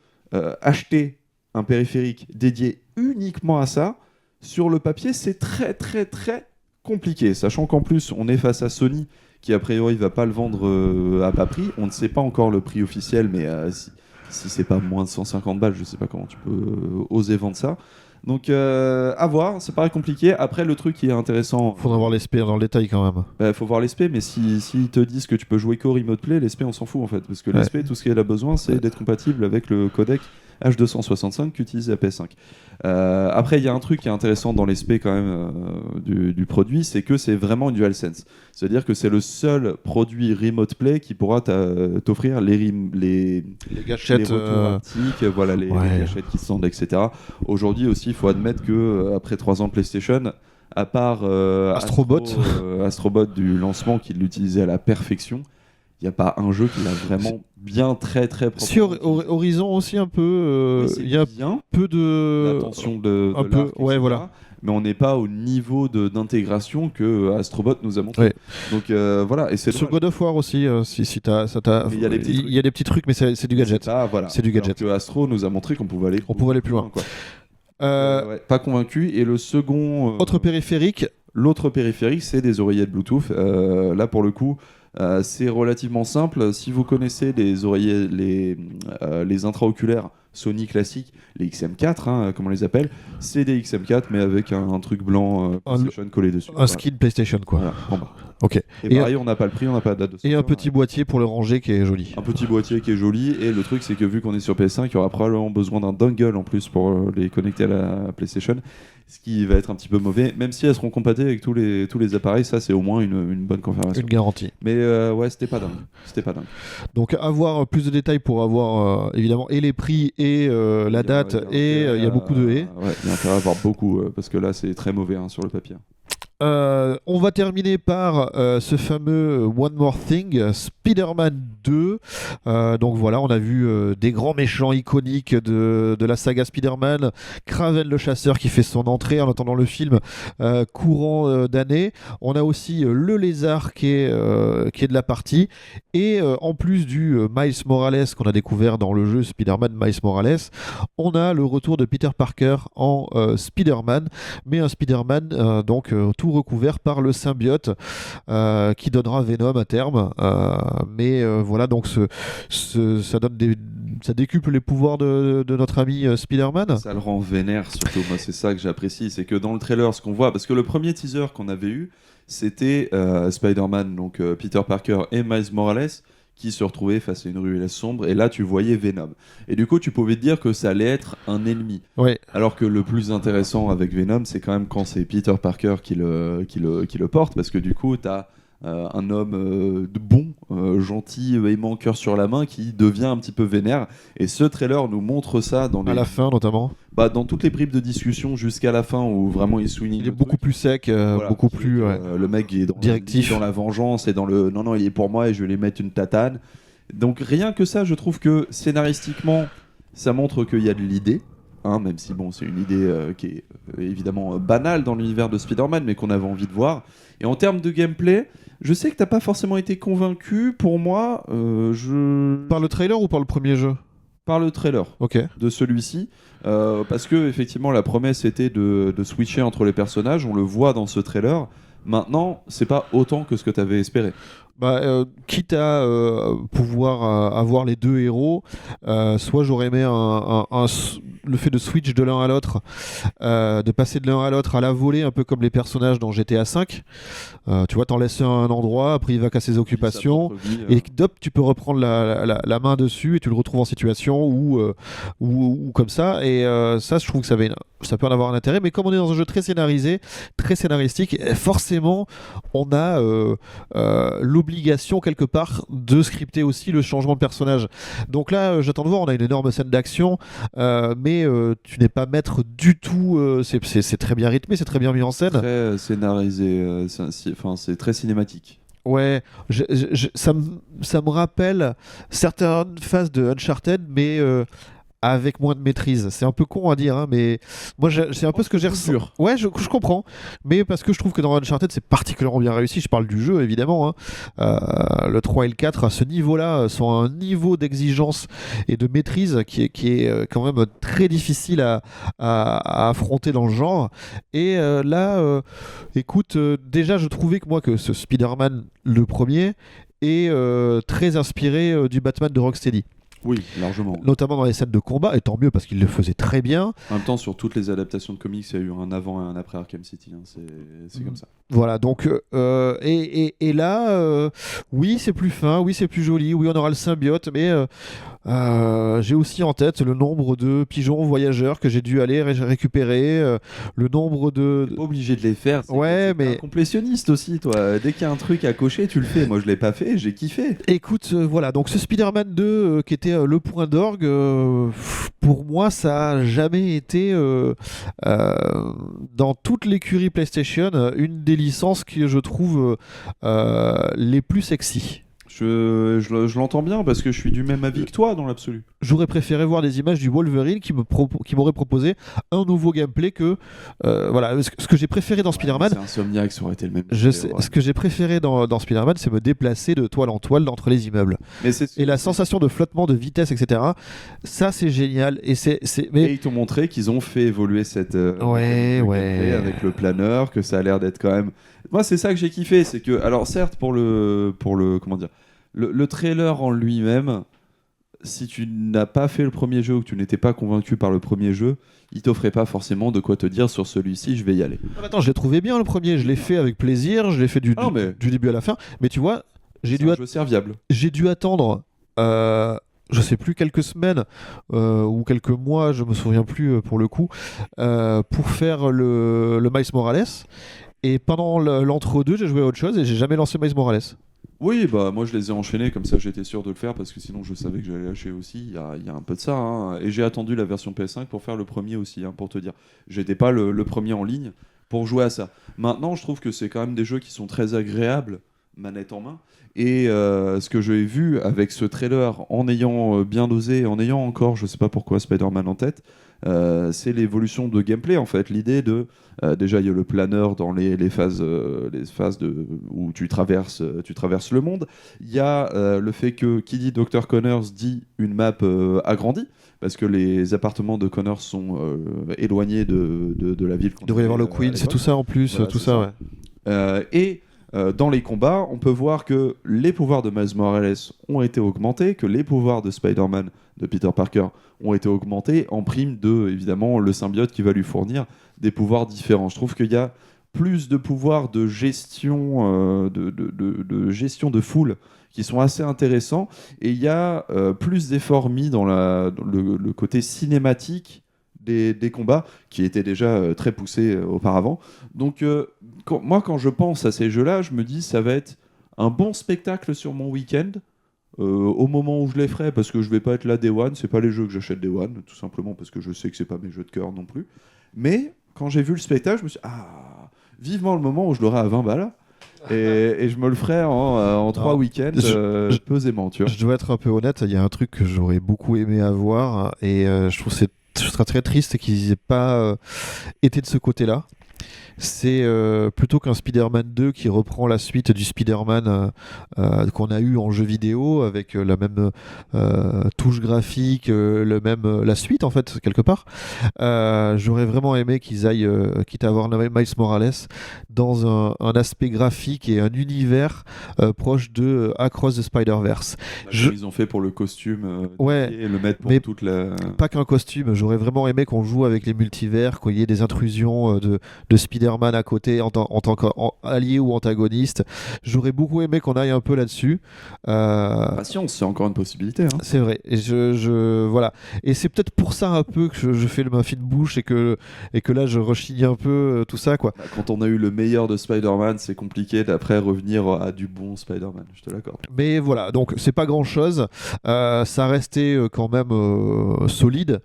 acheter un périphérique dédié uniquement à ça, sur le papier, c'est très très très compliqué. Sachant qu'en plus, on est face à Sony, qui a priori va pas le vendre à bas prix. On ne sait pas encore le prix officiel, mais si c'est pas moins de 150 balles, je sais pas comment tu peux oser vendre ça. Donc à voir, ça paraît compliqué. Après, le truc qui est intéressant, faudra voir l'ESP dans le détail quand même. Faut voir l'ESP, mais s'ils te disent que tu peux jouer qu'au Remote Play, l'ESP on s'en fout en fait, parce que l'ESP, tout ce qu'elle a besoin, c'est d'être compatible avec le codec H265 qu'utilise la PS5. Après, il y a un truc qui est intéressant dans l'ESP quand même du produit, c'est que c'est vraiment une DualSense. C'est-à-dire que c'est le seul produit Remote Play qui pourra t'offrir les gâchettes, les retours haptiques, voilà, les gâchettes qui se tendent, etc. Aujourd'hui aussi, il faut admettre que après 3 ans de PlayStation, à part Astrobot du lancement qui l'utilisait à la perfection, il n'y a pas un jeu qui l'a vraiment bien très très propre. Sur Horizon aussi un peu, il y a un peu de... l'attention de un peu, l'arc, ouais, etc. voilà. Mais on n'est pas au niveau d'intégration que Astrobot nous a montré. Ouais. Donc voilà. Et c'est sur dommage. God of War aussi, il y a des petits trucs, mais c'est du gadget. C'est du gadget. Alors que Astro nous a montré qu'on pouvait aller plus loin. Quoi. Pas convaincu. Et le second... Autre périphérique. L'autre périphérique, c'est des oreillettes Bluetooth. Là, pour le coup... c'est relativement simple. Si vous connaissez les intraoculaires Sony classiques, les XM4, comme on les appelle, c'est des XM4 mais avec un truc blanc PlayStation collé dessus. Un skin PlayStation quoi. Voilà, en bas. Ok. Et pareil, on n'a pas le prix, on n'a pas la date de sortie. Et un petit boîtier pour le ranger qui est joli. Un petit boîtier qui est joli. Et le truc, c'est que vu qu'on est sur PS5, il y aura probablement besoin d'un dongle en plus pour les connecter à la PlayStation. Ce qui va être un petit peu mauvais, même si elles seront compatibles avec tous les appareils, ça c'est au moins une bonne confirmation. Une garantie. Mais ouais, c'était pas dingue. Donc avoir plus de détails pour avoir évidemment et les prix et la date, et il y a beaucoup de et. Ouais, il y a intérêt à avoir beaucoup, parce que là c'est très mauvais sur le papier. On va terminer par ce fameux One More Thing, Spider-Man 2. Donc voilà, on a vu des grands méchants iconiques de la saga Spider-Man, Kraven le chasseur qui fait son entrée en attendant le film courant d'année. On a aussi le lézard qui est de la partie. Et en plus du Miles Morales qu'on a découvert dans le jeu Spider-Man Miles Morales, on a le retour de Peter Parker en Spider-Man, mais un Spider-Man donc tout recouvert par le symbiote qui donnera Venom à terme. Mais voilà, donc ça décuple les pouvoirs de notre ami Spider-Man. Ça le rend vénère surtout. Moi, c'est ça que j'apprécie, c'est que dans le trailer, ce qu'on voit, parce que le premier teaser qu'on avait eu, c'était Spider-Man, donc Peter Parker et Miles Morales, qui se retrouvaient face à une ruelle sombre, et là tu voyais Venom. Et du coup tu pouvais te dire que ça allait être un ennemi. Ouais. Alors que le plus intéressant avec Venom, c'est quand même quand c'est Peter Parker qui le porte, parce que du coup t'as un homme bon, gentil, aimant, cœur sur la main, qui devient un petit peu vénère. Et ce trailer nous montre ça à la fin notamment. Dans toutes les bribes de discussion jusqu'à la fin où vraiment il souligne. Il est beaucoup plus sec, voilà, beaucoup plus le mec est directif, dans la vengeance et dans le non il est pour moi et je vais lui mettre une tatane. Donc rien que ça, je trouve que scénaristiquement ça montre qu'il y a de l'idée. Même si bon, c'est une idée qui est évidemment banale dans l'univers de Spider-Man, mais qu'on avait envie de voir. Et en termes de gameplay, je sais que t'as pas forcément été convaincu. Pour moi, Par le trailer ou par le premier jeu ? Par le trailer de celui-ci. Parce que effectivement, la promesse était de switcher entre les personnages. On le voit dans ce trailer. Maintenant, c'est pas autant que ce que t'avais espéré. Quitte à pouvoir avoir les deux héros, soit j'aurais aimé le fait de switch de l'un à l'autre, de passer de l'un à l'autre à la volée, un peu comme les personnages dans GTA V. Tu vois, t'en laisses un endroit, après il va qu'à ses occupations, et d'op, tu peux reprendre la main dessus et tu le retrouves en situation ou comme ça. Et ça, je trouve que ça peut en avoir un intérêt, mais comme on est dans un jeu très scénarisé, très scénaristique, forcément, on a l'obligation quelque part de scripter aussi le changement de personnage. Donc là, j'attends de voir, on a une énorme scène d'action, mais tu n'es pas maître du tout. C'est très bien rythmé, c'est très bien mis en scène. Très scénarisé, c'est très cinématique. Ouais, ça me rappelle certaines phases de Uncharted, mais avec moins de maîtrise. C'est un peu con à dire, hein, mais moi c'est un peu ce que j'ai ressenti. Ouais, je comprends, mais parce que je trouve que dans Uncharted c'est particulièrement bien réussi. Je parle du jeu évidemment, hein. Le 3 et le 4 à ce niveau-là sont à un niveau d'exigence et de maîtrise qui est quand même très difficile à affronter dans le genre. Et là, écoute, déjà je trouvais que ce Spider-Man, le premier, est très inspiré du Batman de Rocksteady. Oui, largement. Notamment dans les scènes de combat, et tant mieux parce qu'il le faisait très bien. En même temps, sur toutes les adaptations de comics, il y a eu un avant et un après Arkham City. Hein. C'est comme ça. Voilà, donc, et là, oui, c'est plus fin, oui, c'est plus joli, oui, on aura le symbiote, mais j'ai aussi en tête le nombre de pigeons voyageurs que j'ai dû aller récupérer, le nombre de... T'es pas obligé de les faire. Ouais, mais... T'es un complétionniste aussi, toi. Dès qu'il y a un truc à cocher, tu le fais. Moi, je l'ai pas fait, j'ai kiffé. Écoute, voilà, donc ce Spider-Man 2 qui était le point d'orgue, pour moi, ça a jamais été dans toute l'écurie PlayStation une des licences que je trouve les plus sexy. Je l'entends bien parce que je suis du même avis que toi dans l'absolu. J'aurais préféré voir des images du Wolverine qui m'aurait proposé un nouveau gameplay que voilà, ce que j'ai préféré dans Spider-Man. C'est Insomniac, ça aurait été le même. Je sais. Ouais. Ce que j'ai préféré dans Spider-Man, c'est me déplacer de toile en toile entre les immeubles. Et la sensation de flottement, de vitesse, etc. Ça, c'est génial. Et et ils t'ont montré qu'ils ont fait évoluer cette gameplay avec le planeur, que ça a l'air d'être quand même. Moi, c'est ça que j'ai kiffé, c'est que, alors certes, pour le comment dire, le trailer en lui-même, si tu n'as pas fait le premier jeu ou que tu n'étais pas convaincu par le premier jeu, il t'offrait pas forcément de quoi te dire sur celui-ci, je vais y aller. Non, attends, je l'ai trouvé bien le premier, je l'ai fait avec plaisir, je l'ai fait du début à la fin, mais tu vois, un jeu serviable. J'ai dû attendre. Je sais plus, quelques semaines ou quelques mois, je me souviens plus pour le coup, pour faire le Miles Morales. Et pendant l'entre-deux, j'ai joué à autre chose et j'ai jamais lancé Miles Morales. Oui, bah moi je les ai enchaînés, comme ça j'étais sûr de le faire parce que sinon je savais que j'allais lâcher aussi. Il y a un peu de ça. Hein. Et j'ai attendu la version PS5 pour faire le premier aussi, hein, pour te dire. J'étais pas le premier en ligne pour jouer à ça. Maintenant, je trouve que c'est quand même des jeux qui sont très agréables, manette en main. Et ce que j'ai vu avec ce trailer, en ayant bien dosé, en ayant encore, je sais pas pourquoi, Spider-Man en tête, c'est l'évolution de gameplay en fait. L'idée de déjà il y a le planeur dans les phases où tu traverses le monde. Il y a le fait que qui dit Dr. Connors dit une map agrandie. Parce que les appartements de Connors sont éloignés de la ville. Il devrait y avoir le Queen, c'est tout ça en plus, voilà, tout ça, ouais. Et dans les combats, on peut voir que les pouvoirs de Miles Morales ont été augmentés, que les pouvoirs de Spider-Man, de Peter Parker, ont été augmentés, en prime de, évidemment, le symbiote qui va lui fournir des pouvoirs différents. Je trouve qu'il y a plus de pouvoirs de gestion, de gestion de foule qui sont assez intéressants, et il y a plus d'efforts mis dans le côté cinématique des combats, qui étaient déjà très poussés auparavant. Donc moi, quand je pense à ces jeux-là, je me dis ça va être un bon spectacle sur mon week-end, au moment où je les ferai, parce que je vais pas être là Day One, c'est pas les jeux que j'achète Day One, tout simplement parce que je sais que c'est pas mes jeux de cœur non plus. Mais quand j'ai vu le spectacle, je me suis dit, vivement le moment où je l'aurai à 20 balles, et je me le ferai en 3 week-ends, pesément, tu vois. Je dois être un peu honnête, il y a un truc que j'aurais beaucoup aimé avoir, et je trouve que je serais très triste qu'ils aient pas été de ce côté-là. C'est plutôt qu'un Spider-Man 2 qui reprend la suite du Spider-Man qu'on a eu en jeu vidéo, avec la même touche graphique, la suite en fait, quelque part. J'aurais vraiment aimé qu'ils aillent, quitte à avoir Miles Morales, dans un aspect graphique et un univers proche de Across the Spider-Verse. Ils ont fait pour le costume, et le mettre pour toute la... Pas qu'un costume, j'aurais vraiment aimé qu'on joue avec les multivers, qu'il y ait des intrusions de Spider-Man à côté en tant qu'allié ou antagoniste. J'aurais beaucoup aimé qu'on aille un peu là-dessus. Patience, c'est encore une possibilité. Hein. C'est vrai. Et voilà. Et c'est peut-être pour ça un peu que je fais ma fine bouche et que là je rechigne un peu tout ça, quoi. Quand on a eu le meilleur de Spider-Man, c'est compliqué d'après revenir à du bon Spider-Man. Je te l'accorde. Mais voilà, donc c'est pas grand-chose. Ça restait quand même solide.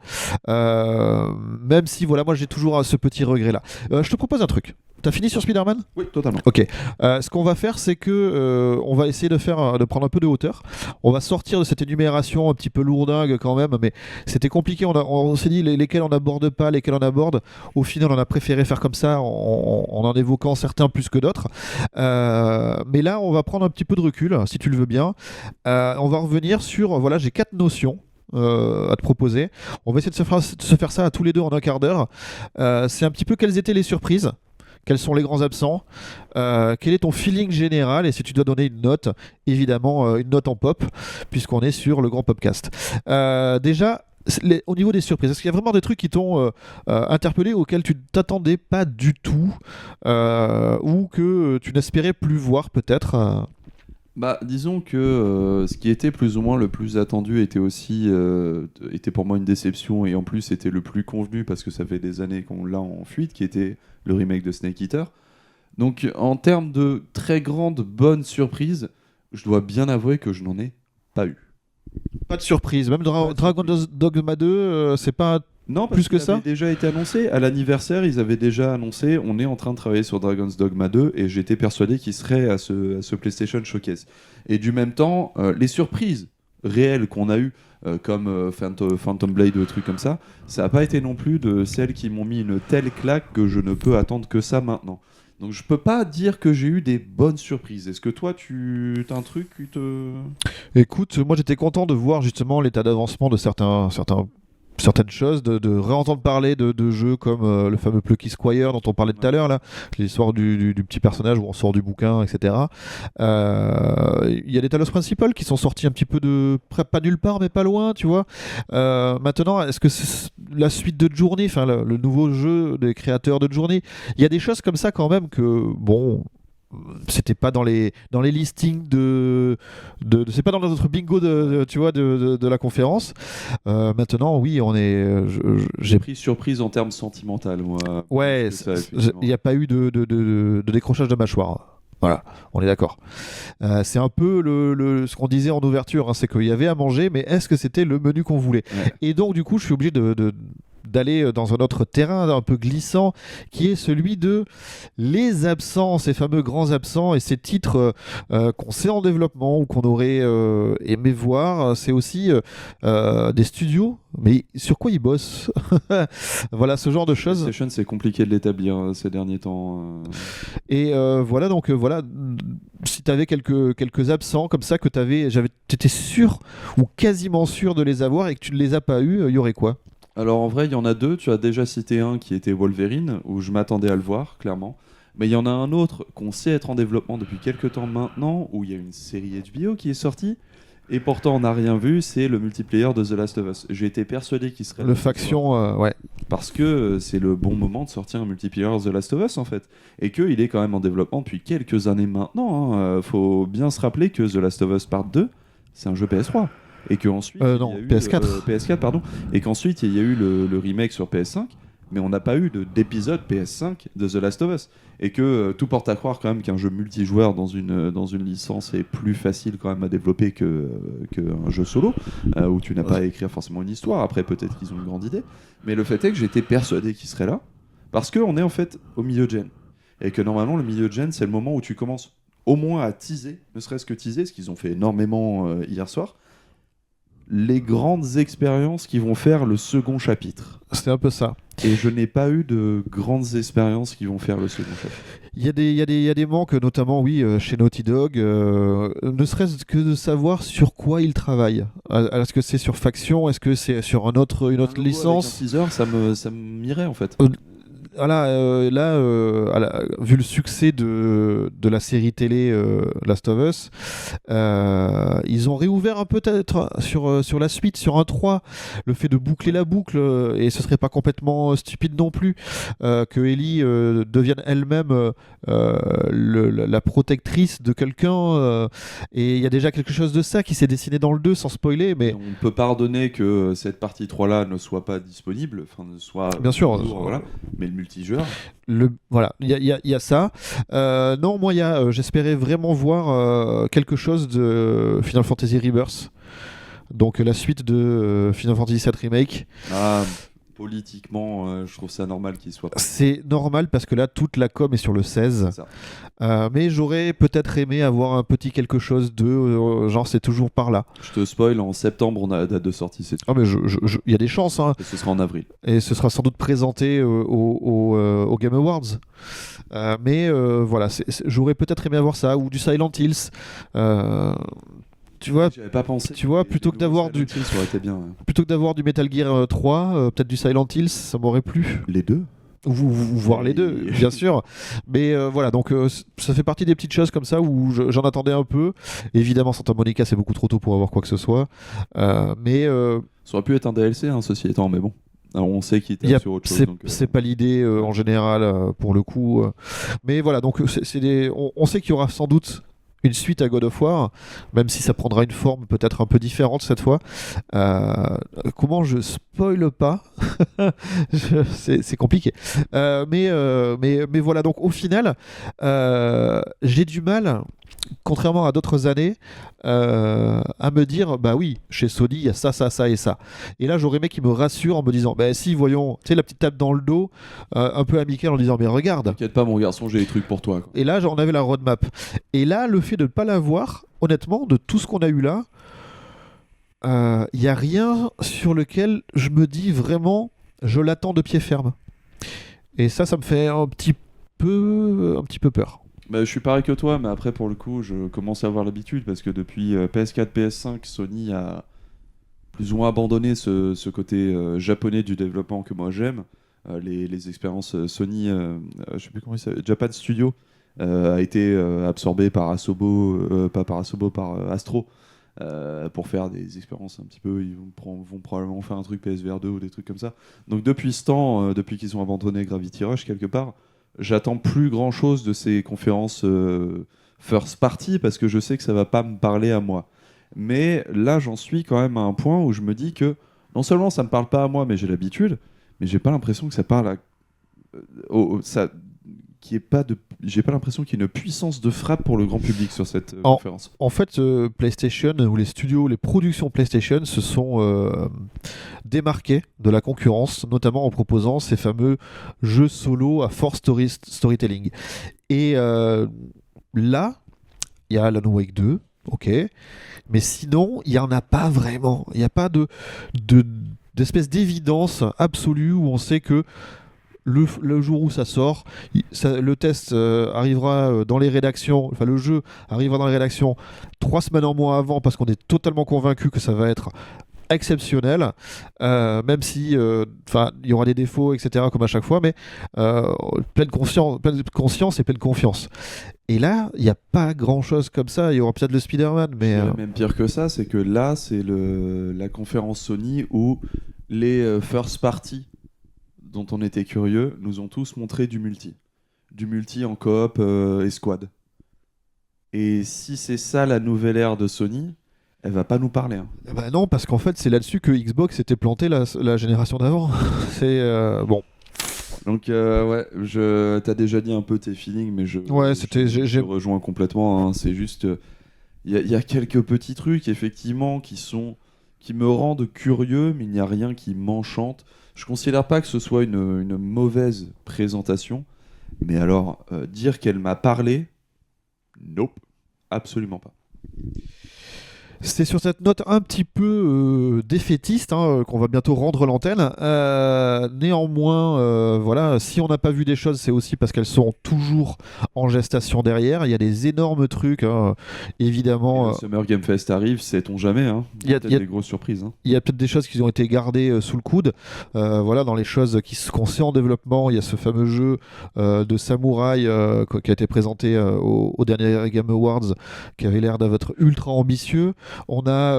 Même si voilà, moi j'ai toujours ce petit regret-là. Je te propose un truc. T'as fini sur Spider-Man ? Oui, totalement. Ok. Ce qu'on va faire, c'est que on va essayer de prendre un peu de hauteur. On va sortir de cette énumération un petit peu lourdingue quand même, mais c'était compliqué. On s'est dit lesquels on n'aborde pas, lesquels on aborde. Au final, on a préféré faire comme ça, en évoquant certains plus que d'autres. Mais là, on va prendre un petit peu de recul, si tu le veux bien. On va revenir sur, voilà, j'ai 4 notions à te proposer. On va essayer de se faire ça à tous les deux en un quart d'heure. C'est un petit peu quelles étaient les surprises, quels sont les grands absents, quel est ton feeling général, et si tu dois donner une note, évidemment une note en pop, puisqu'on est sur le grand Popcast. Déjà, au niveau des surprises, est-ce qu'il y a vraiment des trucs qui t'ont interpellé, auxquels tu ne t'attendais pas du tout, ou que tu n'espérais plus voir peut-être disons que ce qui était plus ou moins le plus attendu était pour moi une déception, et en plus c'était le plus convenu parce que ça fait des années qu'on l'a en fuite, qui était le remake de Snake Eater. Donc en termes de très grande bonne surprise, je dois bien avouer que je n'en ai pas eu. Pas de surprise, même Dragon's Dogma 2, c'est pas... Non, parce plus que ça. Avait déjà été annoncé. À l'anniversaire, ils avaient déjà annoncé on est en train de travailler sur Dragon's Dogma 2, et j'étais persuadé qu'il serait à ce PlayStation Showcase. Et du même temps, les surprises réelles qu'on a eues, comme Phantom Blade ou des trucs comme ça n'a pas été non plus de celles qui m'ont mis une telle claque que je ne peux attendre que ça maintenant. Donc je peux pas dire que j'ai eu des bonnes surprises. Est-ce que toi, tu as un truc qui te... Écoute, moi j'étais content de voir justement l'état d'avancement de certaines choses, de réentendre parler de jeux comme le fameux Plucky Squire dont on parlait tout à l'heure, là, l'histoire du petit personnage où on sort du bouquin, etc. Il y a des Talos Principal qui sont sortis un petit peu pas nulle part, mais pas loin, tu vois. Maintenant, est-ce que c'est la suite de Journey, enfin le nouveau jeu des créateurs de Journey, il y a des choses comme ça quand même que, bon... c'était pas dans les listings c'est pas dans notre bingo de la conférence. Maintenant, oui, on est. J'ai pris surprise en termes sentimentaux, moi. Ouais, il n'y a pas eu de décrochage de mâchoire. Voilà, on est d'accord. C'est un peu ce qu'on disait en ouverture, hein, c'est qu'il y avait à manger, mais est-ce que c'était le menu qu'on voulait ? Ouais. Et donc, du coup, je suis obligé de d'aller dans un autre terrain un peu glissant, qui est celui de les absents, ces fameux grands absents et ces titres qu'on sait en développement ou qu'on aurait aimé voir. C'est aussi des studios, mais sur quoi ils bossent? Voilà, ce genre de choses. PlayStation, c'est compliqué de l'établir ces derniers temps. Et voilà, donc voilà, si tu avais quelques absents comme ça que t'étais sûr ou quasiment sûr de les avoir et que tu ne les as pas eu, il y aurait quoi? Alors en vrai, il y en a deux. Tu as déjà cité un qui était Wolverine, où je m'attendais à le voir, clairement. Mais il y en a un autre qu'on sait être en développement depuis quelques temps maintenant, où il y a une série HBO qui est sortie. Et pourtant, on n'a rien vu, c'est le multiplayer de The Last of Us. J'ai été persuadé qu'il serait... Le faction, ouais. Parce que c'est le bon moment de sortir un multiplayer The Last of Us, en fait. Et qu'il est quand même en développement depuis quelques années maintenant. Hein. Faut bien se rappeler que The Last of Us Part 2, c'est un jeu PS3. Et qu'ensuite... non, il y a eu, PS4. PS4, pardon. Et qu'ensuite, il y a eu le remake sur PS5. Mais on n'a pas eu d'épisode PS5 de The Last of Us. Et que tout porte à croire quand même qu'un jeu multijoueur dans une licence est plus facile quand même à développer qu'un jeu solo, où tu n'as pas à écrire forcément une histoire. Après, peut-être qu'ils ont une grande idée. Mais le fait est que j'étais persuadé qu'il serait là, parce qu'on est en fait au milieu de gen. Et que normalement, le milieu de gen, c'est le moment où tu commences au moins à teaser, ne serait-ce que teaser, ce qu'ils ont fait énormément hier soir, les grandes expériences qui vont faire le second chapitre. C'est un peu ça. Et je n'ai pas eu de grandes expériences qui vont faire le second chapitre. Il y a des manques, notamment oui, chez Naughty Dog, ne serait-ce que de savoir sur quoi ils travaillent. Est-ce que c'est sur Faction? Est-ce que c'est sur une autre licence? Avec un teaser, ça m'irait en fait. Voilà, vu le succès de la série télé Last of Us, ils ont réouvert un peu peut-être sur la suite, sur un 3, le fait de boucler la boucle, et ce serait pas complètement stupide non plus que Ellie devienne elle-même la protectrice de quelqu'un, et il y a déjà quelque chose de ça qui s'est dessiné dans le 2 sans spoiler, mais... On peut pardonner que cette partie 3-là ne soit pas disponible, enfin ne soit... Bien sûr, voilà, mais le multijoueur... Voilà, il y a ça. Non, moi, j'espérais vraiment voir quelque chose de Final Fantasy Rebirth. Donc la suite de Final Fantasy VII Remake. Politiquement, je trouve ça normal qu'il soit pas. C'est normal parce que là, toute la com est sur le 16. Mais j'aurais peut-être aimé avoir un petit quelque chose de genre c'est toujours par là. Je te spoil, en septembre, on a la date de sortie. C'est tout. Ah, mais il y a des chances. Hein. Et ce sera en avril. Et ce sera sans doute présenté au Game Awards. Mais voilà, j'aurais peut-être aimé avoir ça ou du Silent Hills. Tu vois, j'avais pas pensé. Tu vois, plutôt que d'avoir du Metal Gear 3, peut-être du Silent Hills, ça m'aurait plu. Les deux. Ou voir les deux, bien sûr. Mais voilà, donc ça fait partie des petites choses comme ça où j'en attendais un peu. Évidemment, Santa Monica, c'est beaucoup trop tôt pour avoir quoi que ce soit. Mais ça aurait pu être un DLC, hein, ceci étant, mais bon. Alors, on sait qu'il était sur autre chose. C'est pas l'idée en général pour le coup. Mais voilà, donc on sait qu'il y aura sans doute une suite à God of War, même si ça prendra une forme peut-être un peu différente cette fois. Comment je spoile pas? C'est compliqué. Mais voilà, donc au final, j'ai du mal, contrairement à d'autres années, à me dire, bah oui, chez Sony, il y a ça, ça, ça et ça. Et là, j'aurais aimé qu'ils me rassurent en me disant, bah si, voyons, tu sais, la petite tape dans le dos, un peu amicale en disant, mais regarde. T'inquiète pas, mon garçon, j'ai des trucs pour toi. Quoi. Et là, on avait la roadmap. Et là, le fait de ne pas l'avoir, honnêtement, de tout ce qu'on a eu là, il n'y a rien sur lequel je me dis vraiment, je l'attends de pied ferme. Et ça me fait un petit peu peur. Bah, je suis pareil que toi, mais après, pour le coup, je commence à avoir l'habitude parce que depuis PS4, PS5, Sony a plus ou moins abandonné ce côté japonais du développement que moi j'aime. Les expériences Sony, je sais plus comment il s'appelle, Japan Studio, a été absorbé par Asobo, pas par Asobo, par Astro, pour faire des expériences un petit peu. Ils vont probablement faire un truc PSVR 2 ou des trucs comme ça. Donc depuis ce temps, depuis qu'ils ont abandonné Gravity Rush quelque part, j'attends plus grand chose de ces conférences first party parce que je sais que ça va pas me parler à moi. Mais là, j'en suis quand même à un point où je me dis que non seulement ça me parle pas à moi, mais j'ai l'habitude, mais j'ai pas l'impression que ça parle j'ai pas l'impression qu'il y ait une puissance de frappe pour le grand public sur cette conférence. En fait, PlayStation ou les studios, les productions PlayStation se sont démarqués de la concurrence, notamment en proposant ces fameux jeux solo à fort storytelling. Et là, il y a Alan Wake 2, ok, mais sinon, il n'y en a pas vraiment. Il n'y a pas d'espèce d'évidence absolue où on sait que le jour où ça sort, le test arrivera dans les rédactions, enfin le jeu arrivera dans les rédactions 3 semaines en mois avant parce qu'on est totalement convaincu que ça va être exceptionnel, même si il y aura des défauts, etc., comme à chaque fois, mais pleine conscience et pleine confiance. Et là, il n'y a pas grand-chose comme ça. Il y aura peut-être le Spider-Man, mais... Même pire que ça, c'est que là, c'est la conférence Sony où les first party dont on était curieux, nous ont tous montré du multi. Du multi en coop et squad. Et si c'est ça la nouvelle ère de Sony, elle va pas nous parler. Hein. Bah non, parce qu'en fait, c'est là-dessus que Xbox s'était planté la génération d'avant. C'est bon. Donc t'as déjà dit un peu tes feelings, mais je rejoins complètement. Hein. C'est juste, il y a quelques petits trucs effectivement qui me rendent curieux, mais il n'y a rien qui m'enchante. Je considère pas que ce soit une mauvaise présentation, mais alors dire qu'elle m'a parlé, nope, absolument pas. C'est sur cette note un petit peu défaitiste qu'on va bientôt rendre l'antenne. Néanmoins, voilà, si on n'a pas vu des choses, c'est aussi parce qu'elles sont toujours en gestation derrière. Il y a des énormes trucs, évidemment. Le Summer Game Fest arrive, sait-on jamais. Hein. Il y a peut-être des grosses surprises. Hein. Il y a peut-être des choses qui ont été gardées sous le coude. Voilà, dans les choses qu'on sait en développement, il y a ce fameux jeu de samouraï qui a été présenté au dernier Game Awards, qui avait l'air d'être ultra ambitieux. On a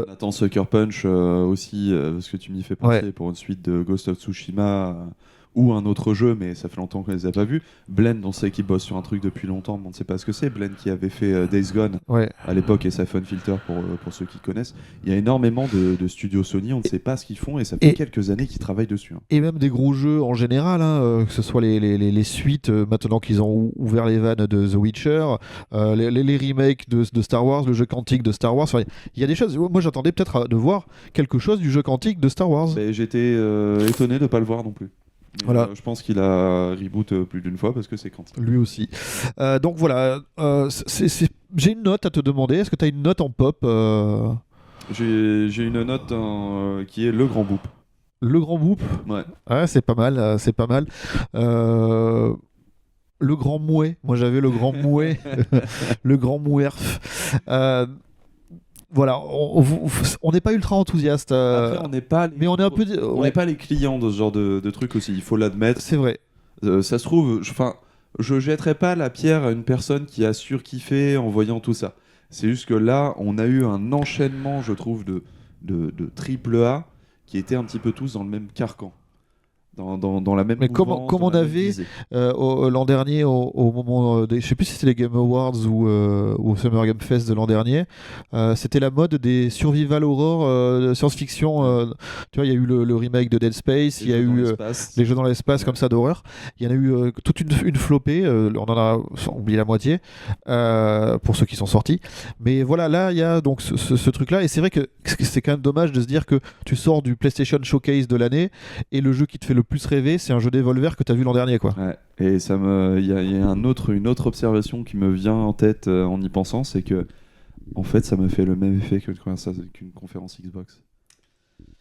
Attends, Sucker Punch aussi, parce que tu m'y fais penser pour une suite de Ghost of Tsushima ou un autre jeu, mais ça fait longtemps qu'on ne les a pas vus. Blend, on sait qu'il bosse sur un truc depuis longtemps, mais on ne sait pas ce que c'est. Blend qui avait fait Days Gone à l'époque et Siphon Filter pour ceux qui connaissent. Il y a énormément de studios Sony, on ne sait pas ce qu'ils font et ça fait quelques années qu'ils travaillent dessus. Hein. Et même des gros jeux en général, que ce soit les suites, maintenant qu'ils ont ouvert les vannes de The Witcher, les remakes de Star Wars, le jeu quantique de Star Wars. Il y a des choses. Moi, j'attendais peut-être de voir quelque chose du jeu quantique de Star Wars. J'étais étonné de ne pas le voir non plus. Voilà. Je pense qu'il a reboot plus d'une fois parce que c'est quantique. Lui aussi. Donc voilà, j'ai une note à te demander. Est-ce que tu as une note en pop J'ai une note qui est le grand boop. Le grand boop. Ouais. C'est pas mal. C'est pas mal. Le grand mouet. Moi j'avais le grand mouet. Le grand mouerf. Voilà, on n'est pas ultra enthousiaste. Après, on n'est pas mais on est un peu. On n'est pas les clients de ce genre de trucs aussi. Il faut l'admettre. C'est vrai. Ça se trouve, je jetterai pas la pierre à une personne qui a surkiffé en voyant tout ça. C'est juste que là, on a eu un enchaînement, je trouve, de triple A qui étaient un petit peu tous dans le même carcan. Dans la même. Mais comme on avait l'an dernier au moment des, je sais plus si c'était les Game Awards ou au Summer Game Fest de l'an dernier, c'était la mode des survival horror de science-fiction. Tu vois, il y a eu le remake de Dead Space, il y a eu les jeux dans l'espace comme ça d'horreur. Il y en a eu toute une flopée. On en a oublié la moitié pour ceux qui sont sortis. Mais voilà, là il y a donc ce truc-là, et c'est vrai que c'est quand même dommage de se dire que tu sors du PlayStation Showcase de l'année et le jeu qui te fait le plus rêver, c'est un jeu d'Evolver que tu as vu l'an dernier, quoi. Ouais. Et il y a une autre observation qui me vient en tête en y pensant, c'est que en fait ça me fait le même effet qu'une conférence Xbox,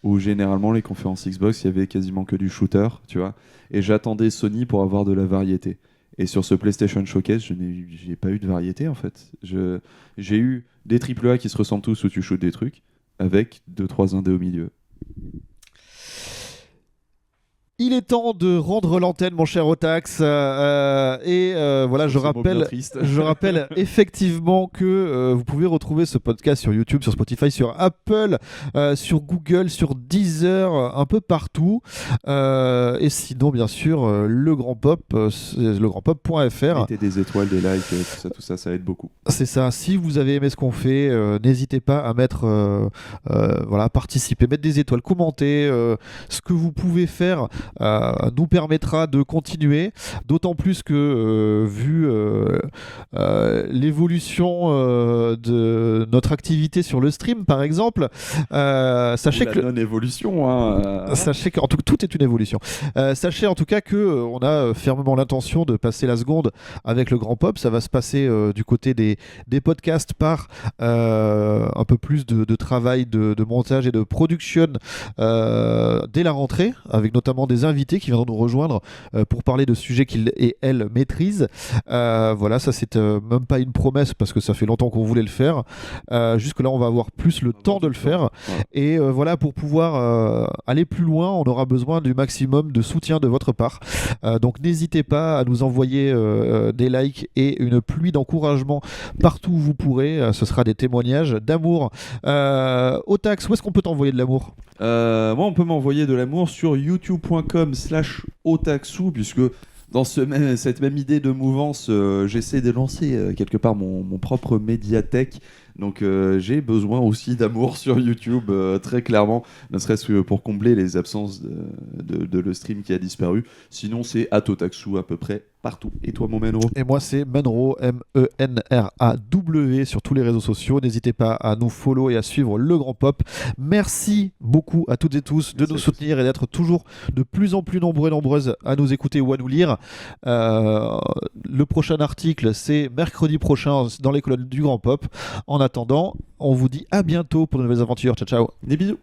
où généralement les conférences Xbox il y avait quasiment que du shooter, tu vois, et j'attendais Sony pour avoir de la variété. Et sur ce PlayStation Showcase, j'ai pas eu de variété en fait. J'ai eu des AAA qui se ressemblent tous où tu shootes des trucs avec 2-3 indés au milieu. Il est temps de rendre l'antenne, mon cher Otax. Voilà, je rappelle effectivement que vous pouvez retrouver ce podcast sur YouTube, sur Spotify, sur Apple, sur Google, sur Deezer, un peu partout. Et sinon, bien sûr, le Grand Pop, legrandpop.fr. Mettez des étoiles, des likes, tout ça, ça aide beaucoup. C'est ça. Si vous avez aimé ce qu'on fait, n'hésitez pas à mettre, participer, mettre des étoiles, commenter, ce que vous pouvez faire. nous permettra de continuer, d'autant plus que vu l'évolution de notre activité sur le stream par exemple, sachez que non-évolution, hein. Sachez que tout est une évolution. Sachez en tout cas que on a fermement l'intention de passer la seconde avec le Grand Pop. Ça va se passer du côté des podcasts par un peu plus de travail de montage et de production dès la rentrée, avec notamment des invités qui viendront nous rejoindre pour parler de sujets qu'ils et elles maîtrisent. Voilà, ça c'est même pas une promesse parce que ça fait longtemps qu'on voulait le faire. Jusque-là, on va avoir plus le temps de le faire. Ouais. Et voilà, pour pouvoir aller plus loin, on aura besoin du maximum de soutien de votre part. Donc n'hésitez pas à nous envoyer des likes et une pluie d'encouragement partout où vous pourrez. Ce sera des témoignages d'amour. Otax, où est-ce qu'on peut t'envoyer de l'amour ? Moi, on peut m'envoyer de l'amour sur youtube.com/otaksu, puisque dans cette même idée de mouvance, j'essaie de lancer quelque part mon propre médiathèque. Donc j'ai besoin aussi d'amour sur YouTube, très clairement, ne serait-ce que pour combler les absences de le stream qui a disparu. Sinon, c'est @otaksu à peu près partout. Et toi, mon Menro ? Et moi, c'est Menro, MENRAW sur tous les réseaux sociaux. N'hésitez pas à nous follow et à suivre le Grand Pop. Merci beaucoup à toutes et tous de nous soutenir et d'être toujours de plus en plus nombreux et nombreuses à nous écouter ou à nous lire. Le prochain article, c'est mercredi prochain dans les colonnes du Grand Pop. En attendant, on vous dit à bientôt pour de nouvelles aventures. Ciao, ciao. Des bisous.